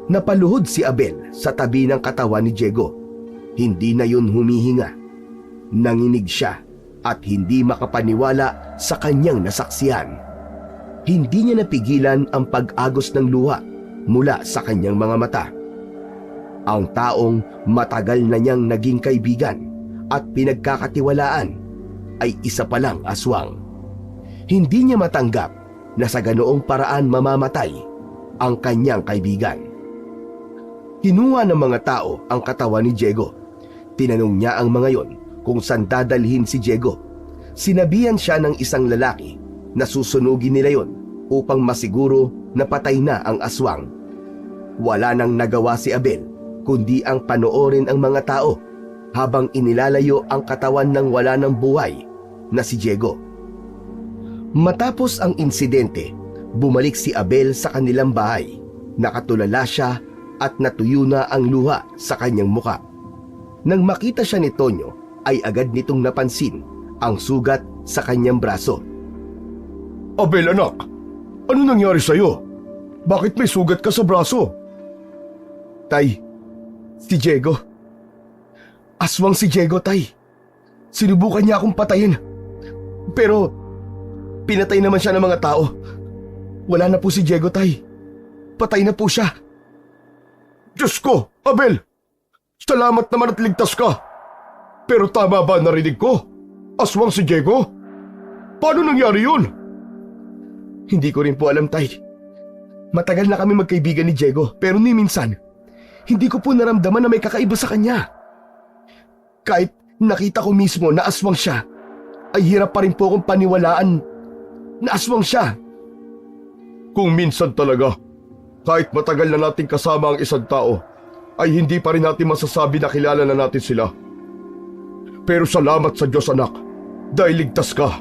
Napaluhod si Abel sa tabi ng katawan ni Diego. Hindi na yun humihinga. Nanginig siya at hindi makapaniwala sa kanyang nasaksihan. Hindi niya napigilan ang pag-agos ng luha mula sa kanyang mga mata. Ang taong matagal na niyang naging kaibigan at pinagkakatiwalaan ay isa palang aswang. Hindi niya matanggap na sa ganoong paraan mamamatay ang kanyang kaibigan. Kinuha ng mga tao ang katawan ni Diego. Tinanong niya ang mga yon kung saan dadalhin si Diego. Sinabihan siya ng isang lalaki na susunugin nila yon upang masiguro na patay na ang aswang. Wala nang nagawa si Abel kundi ang panoorin ang mga tao habang inilalayo ang katawan ng wala ng buhay na si Diego. Matapos ang insidente, bumalik si Abel sa kanilang bahay. Nakatulala siya at natuyo na ang luha sa kanyang muka. Nang makita siya ni Tonyo, ay agad nitong napansin ang sugat sa kanyang braso. Abel, anak, ano nangyari sa'yo? Bakit may sugat ka sa braso? Tay, si Diego. Aswang si Diego, tay. Sinubukan niya akong patayin. Pero pinatay naman siya ng mga tao. Wala na po si Diego, tay. Patay na po siya. Diyos ko, Abel! Salamat naman at ligtas ka. Pero tama ba narinig ko? Aswang si Diego? Paano nangyari yun? Hindi ko rin po alam, tay. Matagal na kami magkaibigan ni Diego, pero ni minsan, hindi ko po naramdaman na may kakaiba sa kanya. Kahit nakita ko mismo na aswang siya, ay hirap pa rin po akong paniwalaan na aswang siya. Kung minsan talaga, kahit matagal na nating kasama ang isang tao, ay hindi pa rin natin masasabi na kilala na natin sila. Pero salamat sa Diyos, anak, dahil ligtas ka.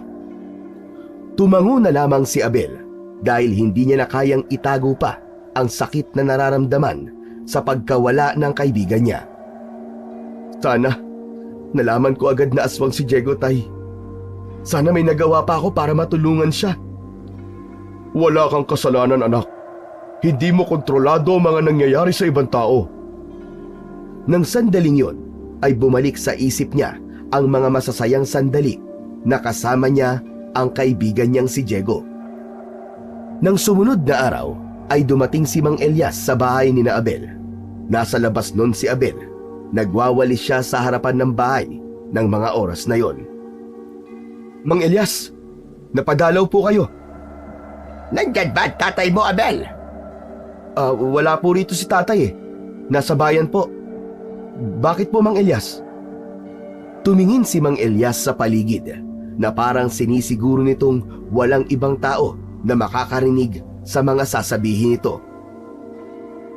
Tumango na lamang si Abel dahil hindi niya na kayang itago pa ang sakit na nararamdaman sa pagkawala ng kaibigan niya. Sana, nalaman ko agad na aswang si Diego, tay. Sana may nagawa pa ako para matulungan siya. Wala kang kasalanan, anak. Hindi mo kontrolado ang mga nangyayari sa ibang tao. Nang sandaling yon, ay bumalik sa isip niya ang mga masasayang sandali na kasama niya ang kaibigan niyang si Diego. Nang sumunod na araw, ay dumating si Mang Elias sa bahay ni na Abel. Nasa labas nun si Abel. Nagwawalis siya sa harapan ng bahay ng mga oras na yon. Mang Elias, napadalaw po kayo. Nandyan ba ang tatay mo, Abel? Wala po rito si tatay eh. Nasa bayan po. Bakit po, Mang Elias? Tumingin si Mang Elias sa paligid na parang sinisiguro nitong walang ibang tao na makakarinig sa mga sasabihin nito.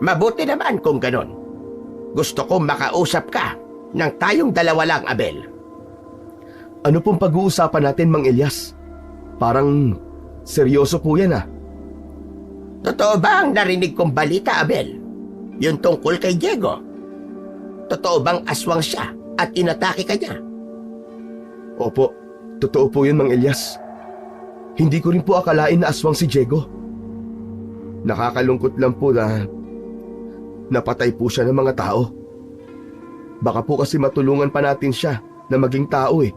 Mabuti naman kung ganon. Gusto kong makausap ka nang tayong dalawa lang, Abel. Ano pong pag-uusapan natin, Mang Elias? Parang seryoso po yan ah. Totoo ba ang narinig kong balita, Abel? Yung tungkol kay Diego? Totoo bang aswang siya at inatake ka niya? Opo, totoo po yun, Mang Elias. Hindi ko rin po akalain na aswang si Diego. Nakakalungkot lang po na napatay po siya ng mga tao. Baka po kasi matulungan pa natin siya na maging tao eh.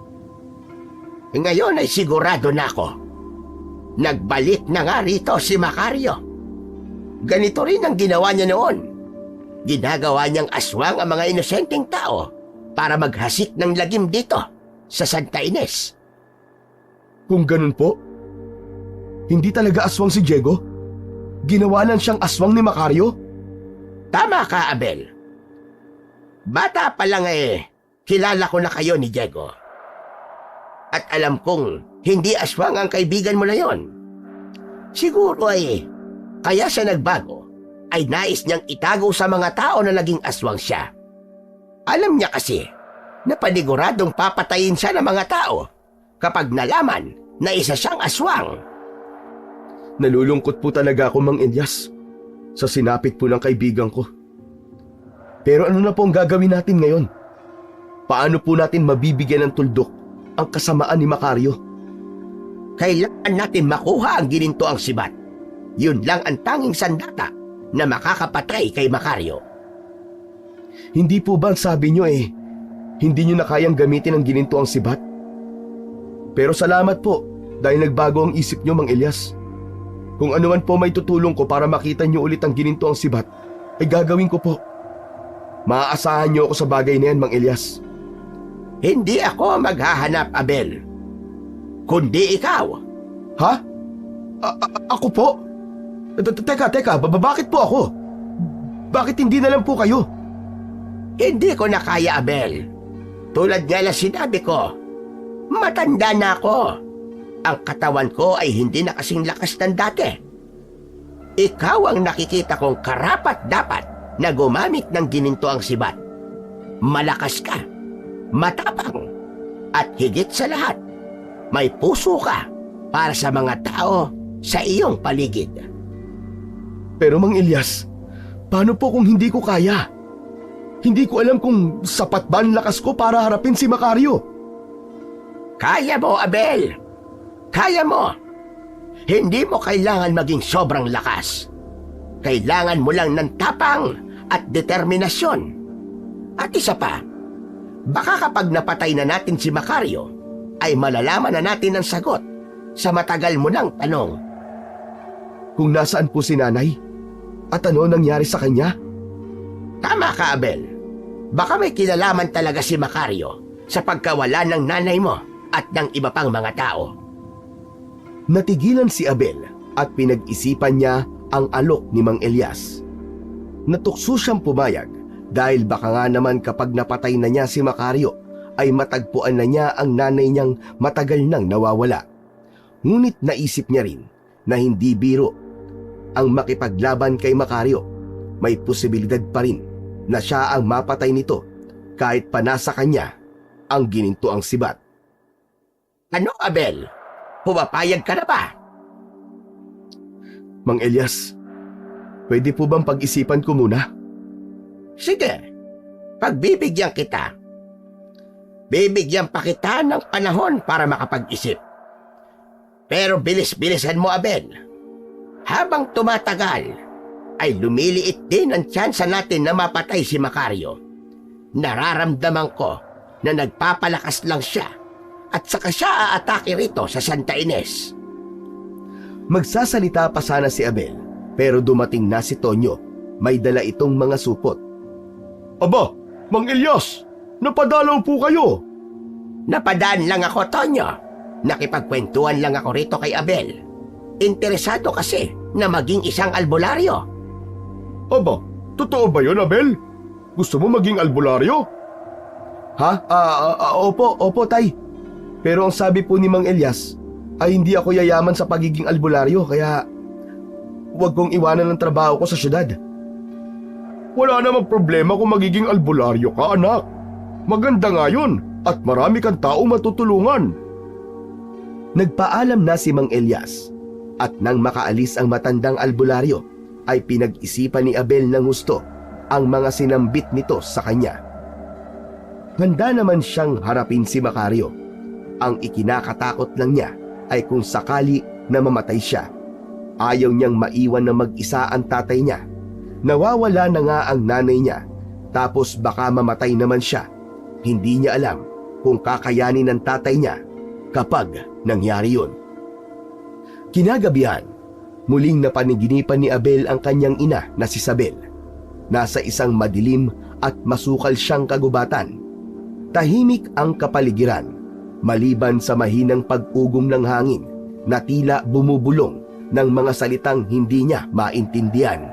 Ngayon ay sigurado na ako. Nagbalik na nga rito si Macario. Ganito rin ang ginawa niya noon. Ginagawa niyang aswang ang mga inosenteng tao para maghasik ng lagim dito sa Santa Ines. Kung ganun po, hindi talaga aswang si Diego? Ginawa lang siyang aswang ni Macario? Tama ka, Abel. Bata pa lang kilala ko na kayo ni Diego. At alam kong hindi aswang ang kaibigan mo na yon. Siguro kaya siya nagbago ay nais niyang itago sa mga tao na naging aswang siya. Alam niya kasi na paniguradong papatayin siya ng mga tao kapag nalaman na isa siyang aswang. Nalulungkot po talaga ako, Mang Elias, sa sinapit po ng kaibigan ko. Pero ano na po ang gagawin natin ngayon? Paano po natin mabibigyan ng tuldok ang kasamaan ni Macario? Kailangan natin makuha ang ginintoang sibat. Yun lang ang tanging sandata na makakapatay kay Macario. Hindi po ba sabi nyo hindi nyo na kayang gamitin ang ginintoang sibat? Pero salamat po dahil nagbago ang isip nyo, Mang Elias. Kung ano man po may tutulong ko para makita nyo ulit ang ginintoang sibat, ay gagawin ko po. Maaasahan nyo ako sa bagay na yan, Mang Elias. Hindi ako maghahanap, Abel. Kundi ikaw. Ha? Ako po? Teka, bakit po ako? Bakit hindi na lang po kayo? Hindi ko na kaya, Abel. Tulad nga lang sinabi ko, matanda na ako. Ang katawan ko ay hindi na kasing lakas ng dati. Ikaw ang nakikita kong karapat-dapat na gumamit ng ginintoang sibat. Malakas ka, matapang, at higit sa lahat, may puso ka para sa mga tao sa iyong paligid. Pero Mang Elias, paano po kung hindi ko kaya? Hindi ko alam kung sapat ba ang lakas ko para harapin si Macario. Kaya mo, Abel. Kaya mo. Hindi mo kailangan maging sobrang lakas. Kailangan mo lang ng tapang at determinasyon. At isa pa, baka kapag napatay na natin si Macario, ay malalaman na natin ang sagot sa matagal mo ng tanong. Kung nasaan po si nanay? At ano nangyari sa kanya? Tama ka, Abel. Baka may kinalaman talaga si Macario sa pagkawala ng nanay mo at ng iba pang mga tao. Natigilan si Abel at pinag-isipan niya ang alok ni Mang Elias. Natukso siyang pumayag dahil baka nga naman kapag napatay na niya si Macario ay matagpuan na niya ang nanay niyang matagal nang nawawala. Ngunit naisip niya rin na hindi biro ang makipaglaban kay Macario. May posibilidad pa rin na siya ang mapatay nito kahit pa nasa kanya ang ginintuang sibat. Ano, Abel? Pumapayag ka na ba? Mang Elias, pwede po bang pag-isipan ko muna? Sige, pagbibigyan kita. Bibigyan pa kita ng panahon para makapag-isip. Pero bilis-bilisan mo, Abel. Habang tumatagal, ay lumiliit din ang tsansa natin na mapatay si Macario. Nararamdaman ko na nagpapalakas lang siya at saka siya aatake rito sa Santa Ines. Magsasalita pa sana si Abel, pero dumating na si Tonyo. May dala itong mga supot. Aba, Mang Elias, napadalaw po kayo. Napadaan lang ako, Tonyo. Nakipagkwentuhan lang ako rito kay Abel. Interesado kasi na maging isang albularyo. Aba, totoo ba yun, Abel? Gusto mo maging albularyo? Ha? Opo, tay. Pero ang sabi po ni Mang Elias ay hindi ako yayaman sa pagiging albularyo, kaya huwag kong iwanan ang trabaho ko sa syudad. Wala namang problema kung magiging albularyo ka, anak. Maganda nga yun at marami kang tao matutulungan. Nagpaalam na si Mang Elias at nang makaalis ang matandang albularyo ay pinag-isipan ni Abel ng gusto ang mga sinambit nito sa kanya. Handa naman siyang harapin si Macario. Ang ikinakatakot lang niya ay kung sakali na mamatay siya. Ayaw niyang maiwan na mag-isa ang tatay niya. Nawawala na nga ang nanay niya, tapos baka mamatay naman siya. Hindi niya alam kung kakayanin ng tatay niya kapag nangyari yun. Kinagabihan, muling napaniginipan ni Abel ang kanyang ina na si Isabel. Nasa isang madilim at masukal siyang kagubatan. Tahimik ang kapaligiran, maliban sa mahinang pag-ugong ng hangin na tila bumubulong ng mga salitang hindi niya maintindihan.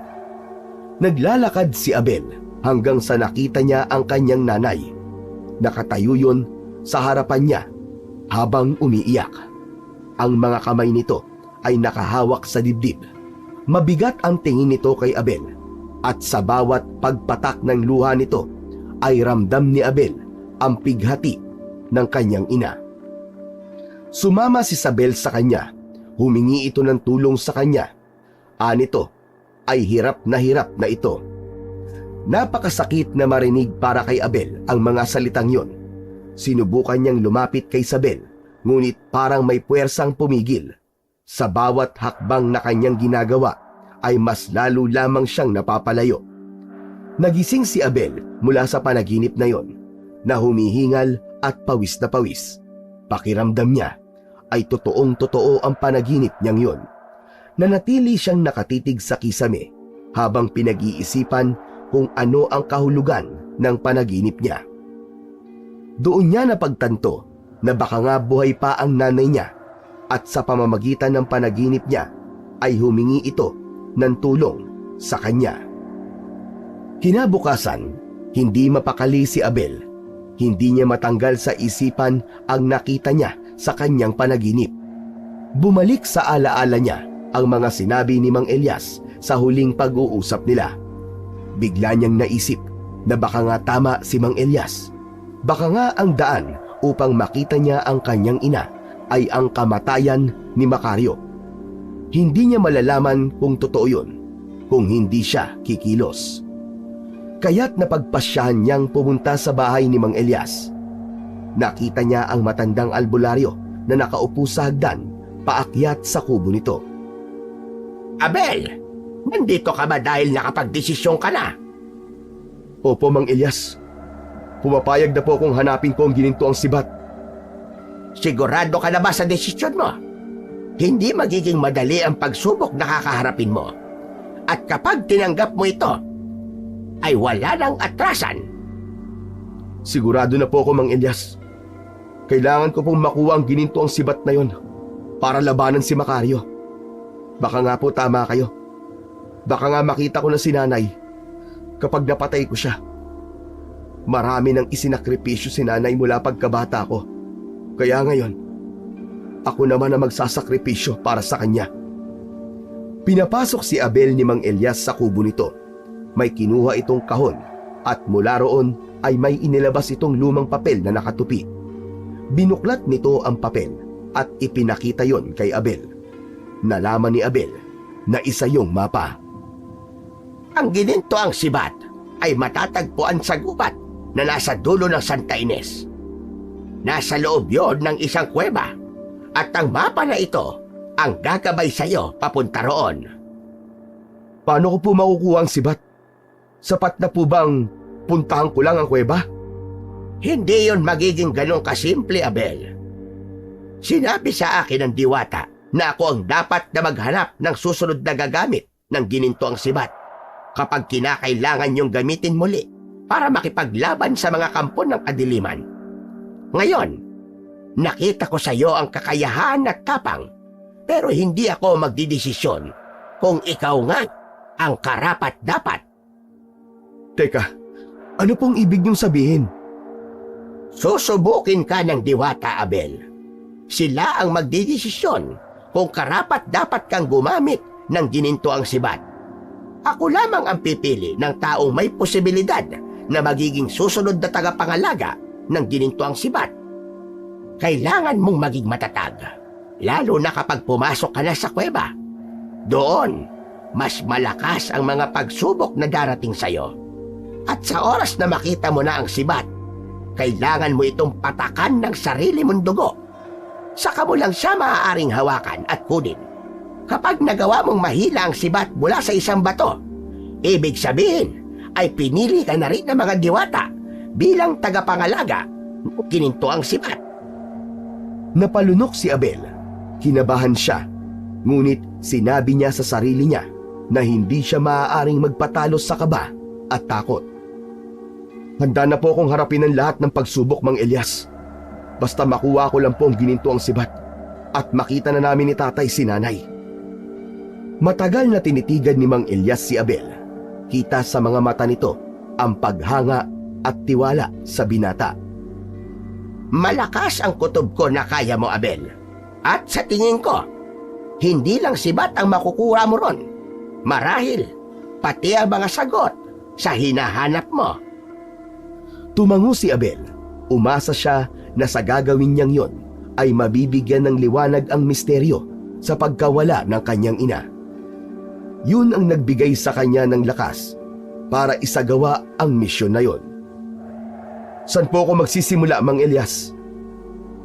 Naglalakad si Abel hanggang sa nakita niya ang kanyang nanay. Nakatayo yun sa harapan niya habang umiiyak. Ang mga kamay nito ay nakahawak sa dibdib. Mabigat ang tingin nito kay Abel at sa bawat pagpatak ng luha nito ay ramdam ni Abel ang pighati ng kanyang ina. Sumama si Isabel sa kanya. Humingi ito ng tulong sa kanya. Anito ay hirap na ito. Napakasakit na marinig para kay Abel ang mga salitang yon. Sinubukan niyang lumapit kay Isabel, ngunit parang may puwersang pumigil. Sa bawat hakbang na kanyang ginagawa ay mas lalo lamang siyang napapalayo. Nagising si Abel mula sa panaginip na yon, na humihingal at pawis na pawis. Pakiramdam niya ay totoong-totoo ang panaginip niyang yon. Nanatili siyang nakatitig sa kisame habang pinag-iisipan kung ano ang kahulugan ng panaginip niya. Doon niya napagtanto na baka nga buhay pa ang nanay niya at sa pamamagitan ng panaginip niya ay humingi ito ng tulong sa kanya. Kinabukasan, hindi mapakali si Abel. Hindi niya matanggal sa isipan ang nakita niya sa kanyang panaginip. Bumalik sa alaala niya ang mga sinabi ni Mang Elias sa huling pag-uusap nila. Bigla niyang naisip na baka nga tama si Mang Elias. Baka nga ang daan upang makita niya ang kanyang ina ay ang kamatayan ni Macario. Hindi niya malalaman kung totoo yun kung hindi siya kikilos. Kaya't napagpasyahan niyang pumunta sa bahay ni Mang Elias. Nakita niya ang matandang albularyo na nakaupo sa hagdan paakyat sa kubo nito. Abel, nandito ka ba dahil nakapagdesisyon ka na? Opo, Mang Elias. Pumapayag na po akong hanapin ko ang ginintuang sibat. Sigurado ka na ba sa desisyon mo? Hindi magiging madali ang pagsubok na kakaharapin mo. At kapag tinanggap mo ito, ay wala nang atrasan. Sigurado na po ako, Mang Elias. Kailangan ko pong makuha ang ginintuang sibat na yon para labanan si Macario. Baka nga po tama kayo. Baka nga makita ko na si nanay kapag napatay ko siya. Marami nang isinakripisyo si nanay mula pagkabata ko. Kaya ngayon, ako naman ang magsasakripisyo para sa kanya. Pinapasok si Abel ni Mang Elias sa kubo nito. May kinuha itong kahon at mula roon ay may inilabas itong lumang papel na nakatupi. Binuklat nito ang papel at ipinakita yon kay Abel. Nalaman ni Abel na isa yung mapa. Ang ginintoang sibat ay matatagpuan sa gubat na nasa dulo ng Santa Ines. Nasa loob yon ng isang kuweba at ang mapa na ito ang gagabay sa iyo papunta roon. Paano ko po makukuha ang sibat? Sapat na po bang puntahan ko lang ang kuweba? Hindi yon magiging ganong kasimple, Abel. Sinabi sa akin ng diwata na ako ang dapat na maghanap ng susunod na gagamit ng ginintoang sibat kapag kinakailangan niyong gamitin muli para makipaglaban sa mga kampo ng kadiliman. Ngayon, nakita ko sa iyo ang kakayahan at tapang, pero hindi ako magdidesisyon kung ikaw nga ang karapat-dapat. Teka, ano pong ibig niyong sabihin? Susubukin ka ng diwata, Abel. Sila ang magdidesisyon kung karapat-dapat kang gumamit ng ginintoang sibat. Ako lamang ang pipili ng taong may posibilidad na magiging susunod na tagapangalaga ng ginintoang sibat. Kailangan mong maging matatag, lalo na kapag pumasok ka na sa kuweba. Doon, mas malakas ang mga pagsubok na darating sa'yo. At sa oras na makita mo na ang sibat, kailangan mo itong patakan ng sarili mong dugo. Saka mo lang siya maaaring hawakan at kunin. Kapag nagawa mong mahila ang sibat mula sa isang bato, ibig sabihin ay pinili ka na rin ng mga diwata bilang tagapangalaga ng ginintoang sibat. Napalunok si Abel. Kinabahan siya. Ngunit sinabi niya sa sarili niya na hindi siya maaaring magpatalo sa kaba at takot. Handa na po akong harapin ang lahat ng pagsubok, Mang Elias. Basta makuha ko lang po ang ginintoang sibat at makita na namin ni tatay si nanay. Matagal na tinitigan ni Mang Elias si Abel. Kita sa mga mata nito ang paghanga at tiwala sa binata. Malakas ang kutob ko na kaya mo, Abel. At sa tingin ko, hindi lang sibat ang makukuha mo ron. Marahil, pati ang mga sagot sa hinahanap mo. Tumango si Abel. Umasa siya na sa gagawin niyang yon ay mabibigyan ng liwanag ang misteryo sa pagkawala ng kanyang ina. Yun ang nagbigay sa kanya ng lakas para isagawa ang misyon na yon. Saan po ako magsisimula, Mang Elias?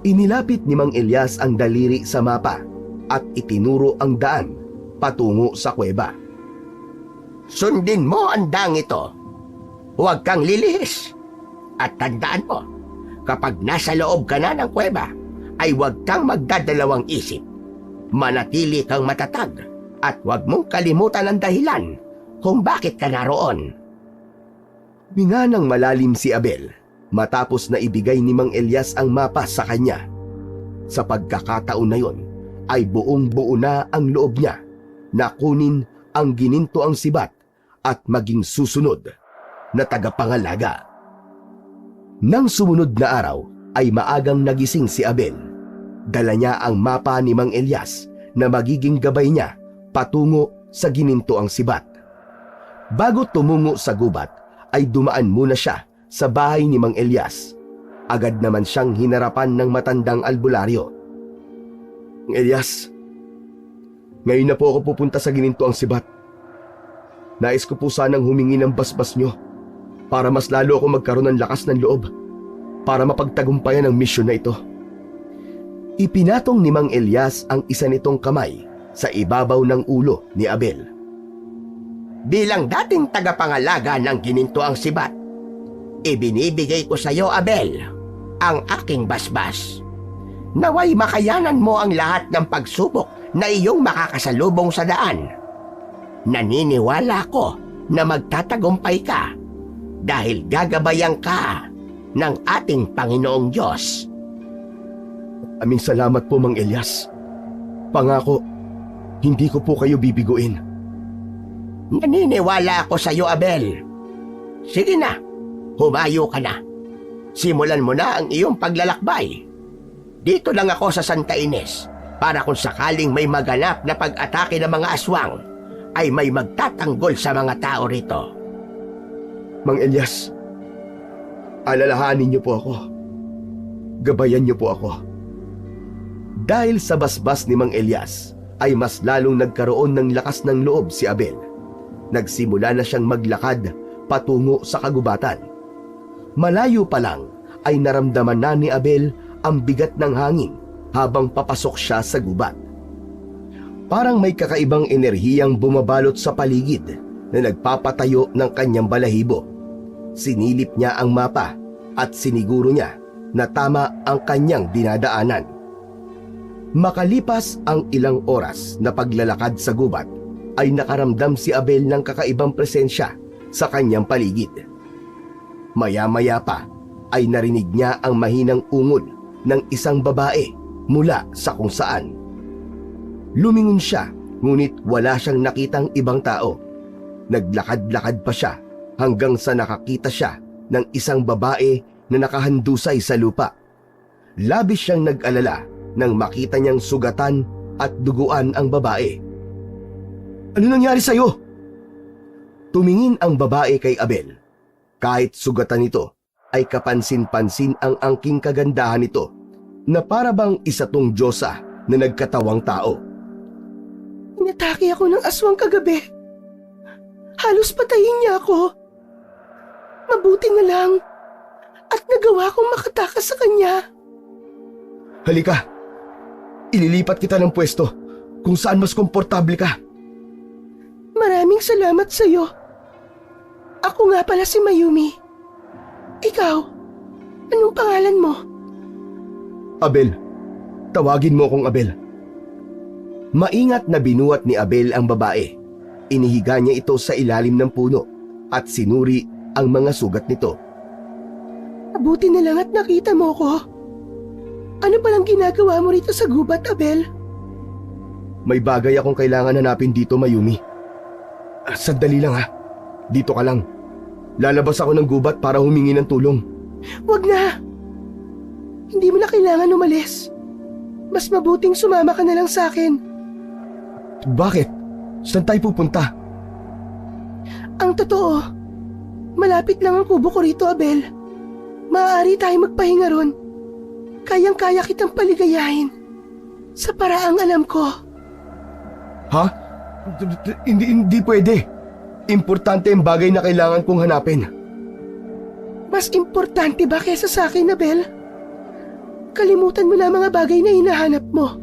Inilapit ni Mang Elias ang daliri sa mapa at itinuro ang daan patungo sa kuweba. Sundin mo ang daang ito. Huwag kang lilihis. At tandaan mo, kapag nasa loob ka na ng kuweba, ay huwag kang magdadalawang isip. Manatili kang matatag at huwag mong kalimutan ang dahilan kung bakit ka naroon. Hinga ng malalim si Abel matapos na ibigay ni Mang Elias ang mapa sa kanya. Sa pagkakataon na yon, ay buong-buo na ang loob niya na kunin ang ginintoang sibat at maging susunod na tagapangalaga. Nang sumunod na araw ay maagang nagising si Abel. Dala niya ang mapa ni Mang Elias na magiging gabay niya patungo sa ginintoang sibat. Bago tumungo sa gubat ay dumaan muna siya sa bahay ni Mang Elias. Agad naman siyang hinarapan ng matandang albularyo. Mang Elias, ngayon na po ako pupunta sa ginintoang sibat. Nais ko po sanang humingi ng basbas niyo para mas lalo ako magkaroon ng lakas ng loob para mapagtagumpayan ang misyon na ito. Ipinatong ni Mang Elias ang isa nitong kamay sa ibabaw ng ulo ni Abel. Bilang dating tagapangalaga ng ginintoang sibat, ibinibigay ko sa iyo, Abel, ang aking basbas. Naway makayanan mo ang lahat ng pagsubok na iyong makakasalubong sa daan. Naniniwala ko na magtatagumpay ka dahil gagabayan ka ng ating Panginoong Diyos. Aming salamat po, Mang Elias. Pangako, hindi ko po kayo bibiguin. Naniniwala ako sa iyo, Abel. Sige na, humayo ka na. Simulan mo na ang iyong paglalakbay. Dito lang ako sa Santa Ines para kung sakaling may maganap na pag-atake ng mga aswang, ay may magtatanggol sa mga tao rito. Mang Elias, alalahanin niyo po ako. Gabayan niyo po ako. Dahil sa basbas ni Mang Elias, ay mas lalong nagkaroon ng lakas ng loob si Abel. Nagsimula na siyang maglakad patungo sa kagubatan. Malayo pa lang ay naramdaman na ni Abel ang bigat ng hangin habang papasok siya sa gubat. Parang may kakaibang enerhiyang bumabalot sa paligid na nagpapatayo ng kanyang balahibo. Sinilip niya ang mapa at siniguro niya na tama ang kanyang dinadaanan. Makalipas ang ilang oras na paglalakad sa gubat, ay nakaramdam si Abel ng kakaibang presensya sa kanyang paligid. Maya-maya pa ay narinig niya ang mahinang ungol ng isang babae mula sa kung saan. Lumingon siya, ngunit wala siyang nakitang ibang tao. Naglakad-lakad pa siya hanggang sa nakakita siya ng isang babae na nakahandusay sa lupa. Labis siyang nag-alala nang makita niyang sugatan at duguan ang babae. Ano nangyari sa'yo? Tumingin ang babae kay Abel. Kahit sugatan nito, ay kapansin-pansin ang angking kagandahan nito na para bang isa tong diyosa na nagkatawang tao. Inatake ako ng aswang kagabi. Halos patayin niya ako. Mabuti na lang at nagawa kong makatakas sa kanya. Halika, ililipat kita ng pwesto kung saan mas komportable ka. Maraming salamat sa iyo. Ako nga pala si Mayumi. Ikaw, anong pangalan mo? Abel, tawagin mo kong Abel. Maingat na binuhat ni Abel ang babae. Inihiga niya ito sa ilalim ng puno at sinuri ang mga sugat nito. Mabuti na lang at nakita mo ko. Ano palang ginagawa mo rito sa gubat, Abel? May bagay akong kailangan hanapin dito, Mayumi. Sandali lang ha. Dito ka lang. Lalabas ako ng gubat para humingi ng tulong. Wag na! Hindi mo na kailangan umalis. Mas mabuting sumama ka na lang sa akin. Bakit? Saan tayo pupunta? Ang totoo, malapit lang ang kubo ko rito, Abel. Maaari tayo magpahinga ron. Kayang-kaya kitang paligayahin. Sa paraang alam ko. Ha? Hindi pwede. Importante ang bagay na kailangan kong hanapin. Mas importante ba kesa sa akin, Abel? Kalimutan mo na ang mga bagay na hinahanap mo.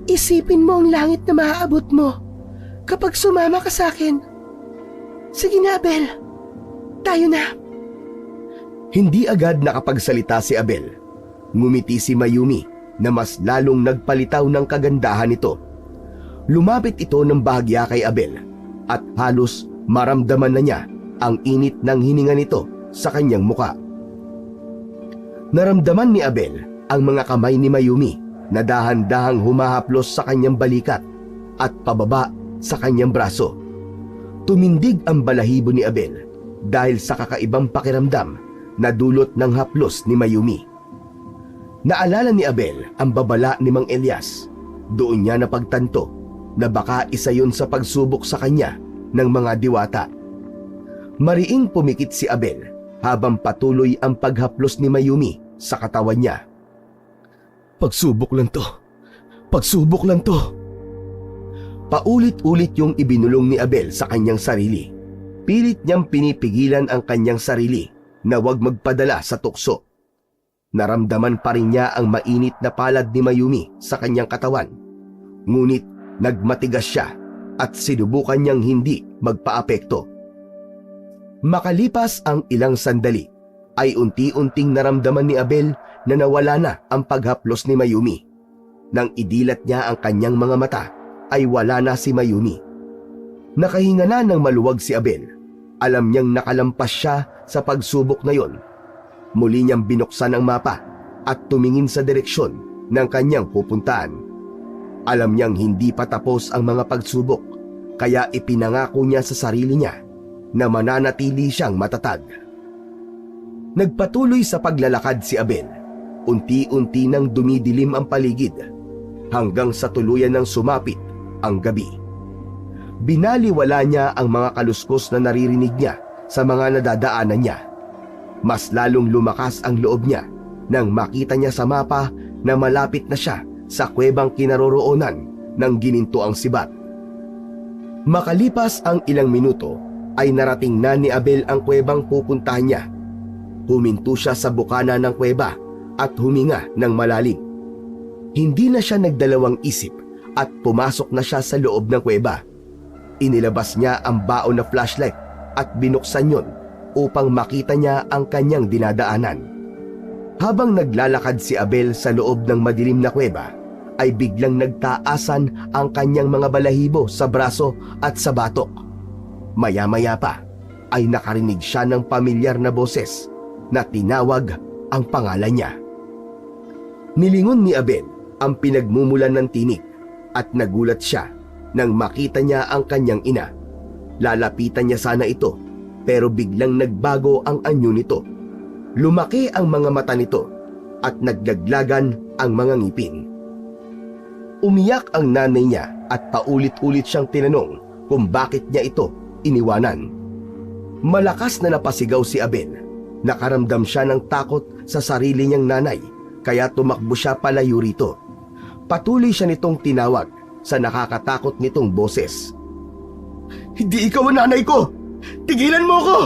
Isipin mo ang langit na maaabot mo kapag sumama ka sa akin. Sige na, Abel. Tayo na. Hindi agad nakapagsalita si Abel. Ngumiti si Mayumi na mas lalong nagpalitaw ng kagandahan nito. Lumapit ito ng bahagya kay Abel at halos maramdaman na niya ang init ng hininga nito sa kanyang muka. Naramdaman ni Abel ang mga kamay ni Mayumi na dahan-dahang humahaplos sa kanyang balikat at pababa sa kanyang braso. Tumindig ang balahibo ni Abel dahil sa kakaibang pakiramdam na dulot ng haplos ni Mayumi. Naalala ni Abel ang babala ni Mang Elias. Doon niya napagtanto na baka isa yun sa pagsubok sa kanya ng mga diwata. Mariing pumikit si Abel habang patuloy ang paghaplos ni Mayumi sa katawan niya. Pagsubok lang to. Pagsubok lang to. Paulit-ulit yung ibinulong ni Abel sa kanyang sarili. Pilit niyang pinipigilan ang kanyang sarili na huwag magpadala sa tukso. Naramdaman pa rin niya ang mainit na palad ni Mayumi sa kanyang katawan. Ngunit nagmatigas siya at sinubukan niyang hindi magpaapekto. Makalipas ang ilang sandali, ay unti-unting naramdaman ni Abel na nawala na ang paghaplos ni Mayumi. Nang idilat niya ang kanyang mga mata, ay wala na si Mayumi. Nakahinga na ng maluwag si Abel. Alam niyang nakalampas siya sa pagsubok na yon. Muli niyang binuksan ang mapa at tumingin sa direksyon ng kanyang pupuntahan. Alam niyang hindi pa tapos ang mga pagsubok, kaya ipinangako niya sa sarili niya na mananatili siyang matatag. Nagpatuloy sa paglalakad si Abel. Unti-unti nang dumidilim ang paligid. hanggang sa tuluyan ng sumapit ang gabi. Binaliwala niya ang mga kaluskos na naririnig niya sa mga nadadaanan niya. Mas lalong lumakas ang loob niya nang makita niya sa mapa na malapit na siya sa kuwebang kinaroroonan ng ginintuang sibat. Makalipas ang ilang minuto ay narating na ni Abel ang kuwebang pupuntahan niya. Huminto siya sa bukana ng kuweba at huminga ng malalim. Hindi na siya nagdalawang isip at pumasok na siya sa loob ng kuweba. Inilabas niya ang baon na flashlight at binuksan yon upang makita niya ang kanyang dinadaanan. Habang naglalakad si Abel sa loob ng madilim na kuweba, ay biglang nagtaasan ang kanyang mga balahibo sa braso at sa batok. Maya-maya pa ay nakarinig siya ng pamilyar na boses na tinawag ang pangalan niya. Nilingon ni Abel ang pinagmumulan ng tinig at nagulat siya nang makita niya ang kanyang ina. Lalapitan niya sana ito pero biglang nagbago ang anyo nito. Lumaki ang mga mata nito at naglaglagan ang mga ngipin. Umiyak ang nanay niya at paulit-ulit siyang tinanong kung bakit niya ito iniwanan. Malakas na napasigaw si Abel. Nakaramdam siya ng takot sa sarili niyang nanay kaya tumakbo siya palayo rito. Patuloy siya nitong tinawag sa nakakatakot nitong boses. Hindi ikaw ang nanay ko! Tigilan mo ko!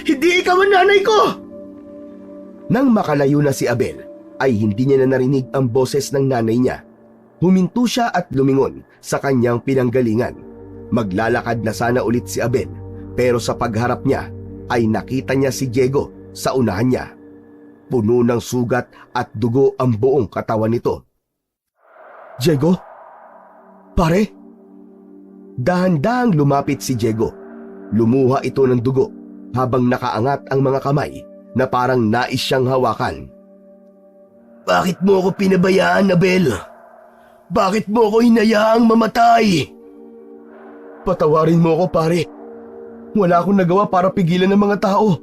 Hindi ikaw ang nanay ko! Nang makalayo na si Abel, ay hindi niya na narinig ang boses ng nanay niya. Huminto siya at lumingon sa kanyang pinanggalingan. Maglalakad na sana ulit si Abel, pero sa pagharap niya ay nakita niya si Diego sa unahan niya. Puno ng sugat at dugo ang buong katawan nito. Diego? Pare? Dahan-dahang lumapit si Diego. Lumuha ito ng dugo habang nakaangat ang mga kamay na parang nais siyang hawakan. Bakit mo ako pinabayaan, Abel? Bakit mo ako hinayaang mamatay? Patawarin mo ako, pare. Wala akong nagawa para pigilan ng mga tao.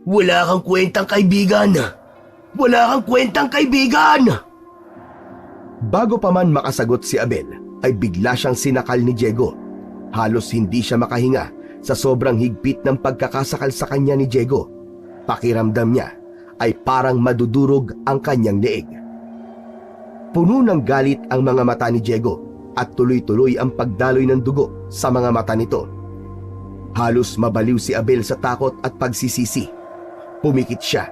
Wala kang kwentang kaibigan. Wala kang kwentang kaibigan! Bago pa man makasagot si Abel, ay bigla siyang sinakal ni Diego. Halos hindi siya makahinga sa sobrang higpit ng pagkakasakal sa kanya ni Diego. Pakiramdam niya ay parang madudurog ang kanyang leeg. Puno ng galit ang mga mata ni Diego at tuloy-tuloy ang pagdaloy ng dugo sa mga mata nito. Halos mabaliw si Abel sa takot at pagsisisi. Pumikit siya.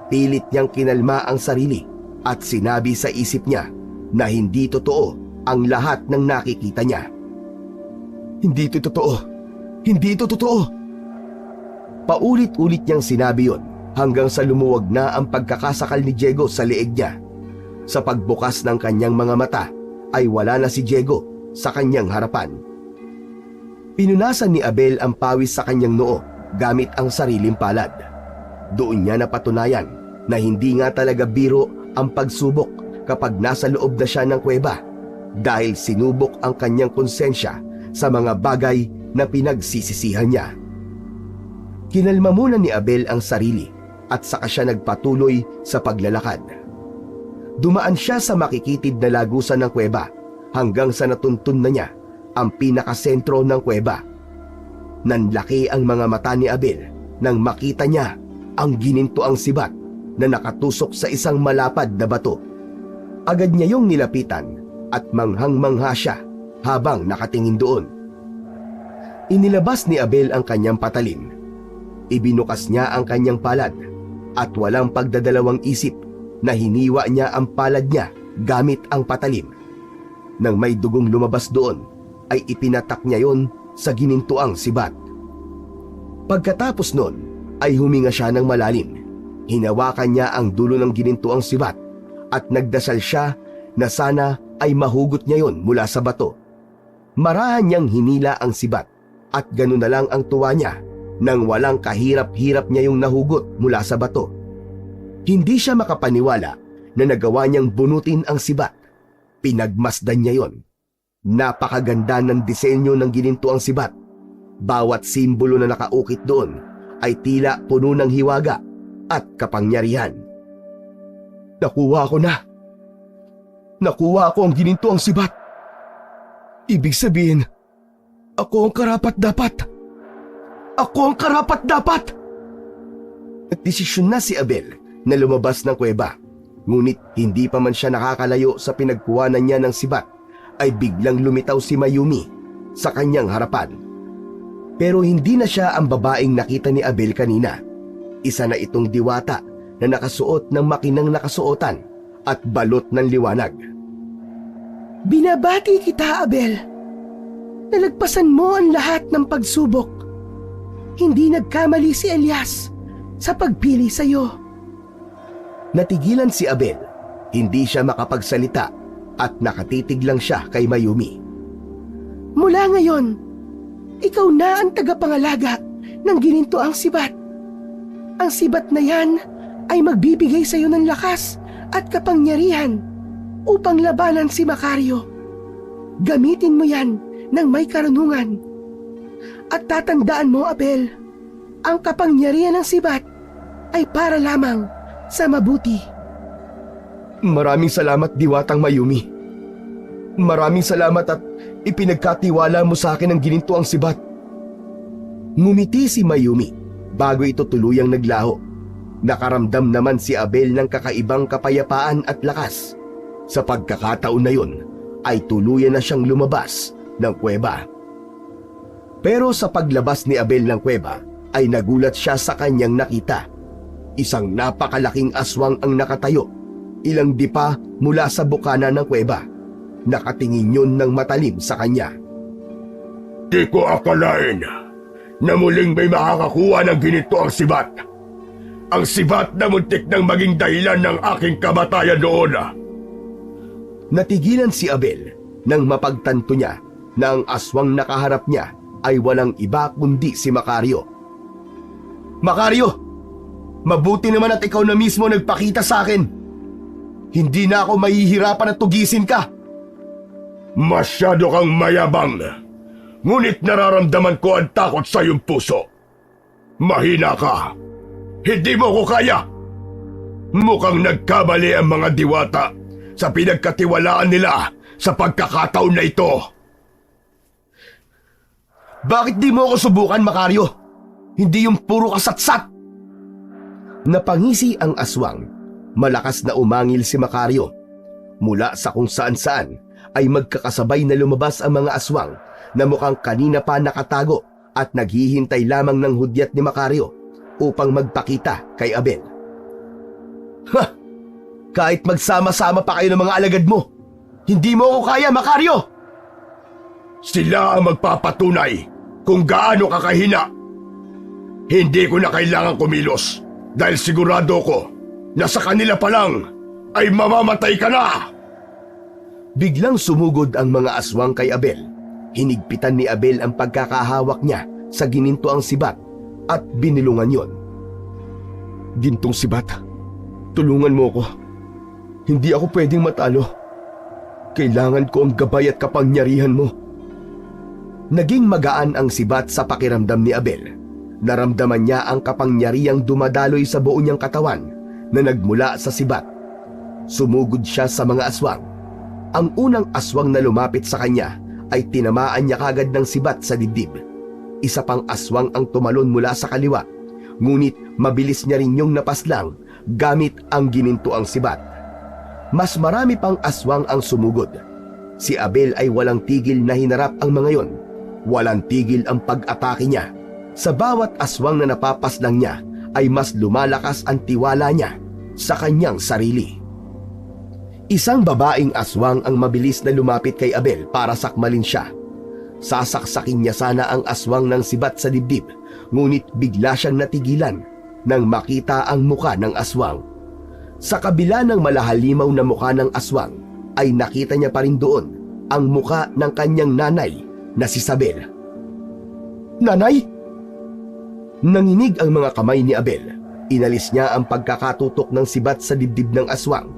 Pilit niyang kinalma ang sarili at sinabi sa isip niya na hindi totoo ang lahat ng nakikita niya. Hindi ito totoo. Hindi ito totoo. Paulit-ulit niyang sinabi yon hanggang sa lumuwag na ang pagkakasakal ni Diego sa leeg niya. Sa pagbukas ng kanyang mga mata ay wala na si Diego sa kanyang harapan. Pinunasan ni Abel ang pawis sa kanyang noo gamit ang sariling palad. Doon niya napatunayan na hindi nga talaga biro ang pagsubok kapag nasa loob na siya ng kuweba dahil sinubok ang kanyang konsensya sa mga bagay na pinagsisisihan niya. Kinalma muna ni Abel ang sarili at saka siya nagpatuloy sa paglalakad. Dumaan siya sa makikitid na lagusan ng kuweba hanggang sa natuntun na niya ang pinakasentro ng kuweba. Nanlaki ang mga mata ni Abel nang makita niya ang ginintuang sibat na nakatusok sa isang malapad na bato. Agad niya yung nilapitan at manghang-mangha siya habang nakatingin doon. Inilabas ni Abel ang kanyang patalim. Ibinukas niya ang kanyang palad at walang pagdadalawang isip na hiniwa niya ang palad niya gamit ang patalim. Nang may dugong lumabas doon, ay ipinatak niya yon sa ginintuang sibat. Pagkatapos nun, ay huminga siya ng malalim. Hinawakan niya ang dulo ng ginintuang sibat at nagdasal siya na sana ay mahugot niya yon mula sa bato. Marahan niyang hinila ang sibat at ganun na lang ang tuwa niya nang walang kahirap-hirap niya yung nahugot mula sa bato. Hindi siya makapaniwala na nagawa niyang bunutin ang sibat. Pinagmasdan niya yon. Napakaganda ng disenyo ng ginintuang sibat. Bawat simbolo na nakaukit doon ay tila puno ng hiwaga at kapangyarihan. Nakuha ko na. Nakuha ko ang ginintuang sibat. Ibig sabihin, ako ang karapat-dapat. Ako ang karapat-dapat! At desisyon na si Abel na lumabas ng kuweba. Ngunit hindi pa man siya nakakalayo sa pinagkuhanan niya ng sibat, ay biglang lumitaw si Mayumi sa kanyang harapan. Pero hindi na siya ang babaeng nakita ni Abel kanina. Isa na itong diwata na nakasuot ng makinang nakasuotan at balot ng liwanag. Binabati kita, Abel. Nalagpasan mo ang lahat ng pagsubok. Hindi nagkamali si Elias sa pagpili sa iyo. Natigilan si Abel. Hindi siya makapagsalita at nakatitig lang siya kay Mayumi. Mula ngayon, ikaw na ang tagapangalaga ng ginintoang sibat. Ang sibat na yan ay magbibigay sa iyo ng lakas at kapangyarihan upang labanan si Macario. Gamitin mo yan ng may karunungan. At tatandaan mo, Abel, ang kapangyarihan ng sibat ay para lamang sa mabuti. Maraming salamat, Diwatang Mayumi. Maraming salamat at ipinagkatiwala mo sa akin ang ginintoang sibat. Ngumiti si Mayumi bago ito tuluyang naglaho. Nakaramdam naman si Abel ng kakaibang kapayapaan at lakas. Sa pagkakataon na yun, ay tuluyan na siyang lumabas ng kuweba. Pero sa paglabas ni Abel ng kuweba, ay nagulat siya sa kanyang nakita. Isang napakalaking aswang ang nakatayo, ilang dipa mula sa bukana ng kuweba. Nakatingin yun ng matalim sa kanya. Di ko akalain na muling may makakakuha ng ginito ang sibat. Ang sibat na muntik nang maging dahilan ng aking kamatayan noon. Natigilan si Abel nang mapagtanto niya na ang aswang nakaharap niya ay walang iba kundi si Macario. Macario! Mabuti naman at ikaw na mismo nagpakita sa akin. Hindi na ako mahihirapan at tugisin ka. Masyado kang mayabang. Ngunit nararamdaman ko ang takot sa iyong puso. Mahina ka. Hindi mo ko kaya. Mukhang nagkamali ang mga diwata sa pinagkatiwalaan nila sa pagkakataon na ito. Bakit di mo ako subukan, Macario? Hindi yung puro kasatsat. Napangisi ang aswang. Malakas na umangil si Macario. Mula sa kung saan-saan ay magkakasabay na lumabas ang mga aswang na mukhang kanina pa nakatago at naghihintay lamang ng hudyat ni Macario upang magpakita kay Abel. Ha! Kahit magsama-sama pa kayo ng mga alagad mo, hindi mo ako kaya, Macario! Sila ang magpapatunay kung gaano ka kahina. Hindi ko na kailangan kumilos dahil sigurado ko na sa kanila pa lang ay mamamatay ka na! Biglang sumugod ang mga aswang kay Abel. Hinigpitan ni Abel ang pagkakahawak niya sa ginintoang sibat at binilungan yon. Gintong sibat, tulungan mo ko. Hindi ako pwedeng matalo. Kailangan ko ang gabay at kapangyarihan mo. Naging magaan ang sibat sa pakiramdam ni Abel. Naramdaman niya ang kapangyarihang dumadaloy sa buo niyang katawan na nagmula sa sibat. Sumugod siya sa mga aswang. Ang unang aswang na lumapit sa kanya ay tinamaan niya kagad ng sibat sa dibdib. Isa pang aswang ang tumalon mula sa kaliwa, ngunit mabilis niya rin yung napaslang gamit ang ginintoang sibat. Mas marami pang aswang ang sumugod. Si Abel ay walang tigil na hinarap ang mga yon. Walang tigil ang pag-atake niya. Sa bawat aswang na napapaslang niya ay mas lumalakas ang tiwala niya sa kanyang sarili. Isang babaeng aswang ang mabilis na lumapit kay Abel para sakmalin siya. Sasaksakin niya sana ang aswang ng sibat sa dibdib, ngunit bigla siyang natigilan nang makita ang muka ng aswang. Sa kabila ng malahalimaw na muka ng aswang, ay nakita niya pa rin doon ang muka ng kanyang nanay na si Sabel. Nanay? Nanginig ang mga kamay ni Abel. Inalis niya ang pagkakatutok ng sibat sa dibdib ng aswang.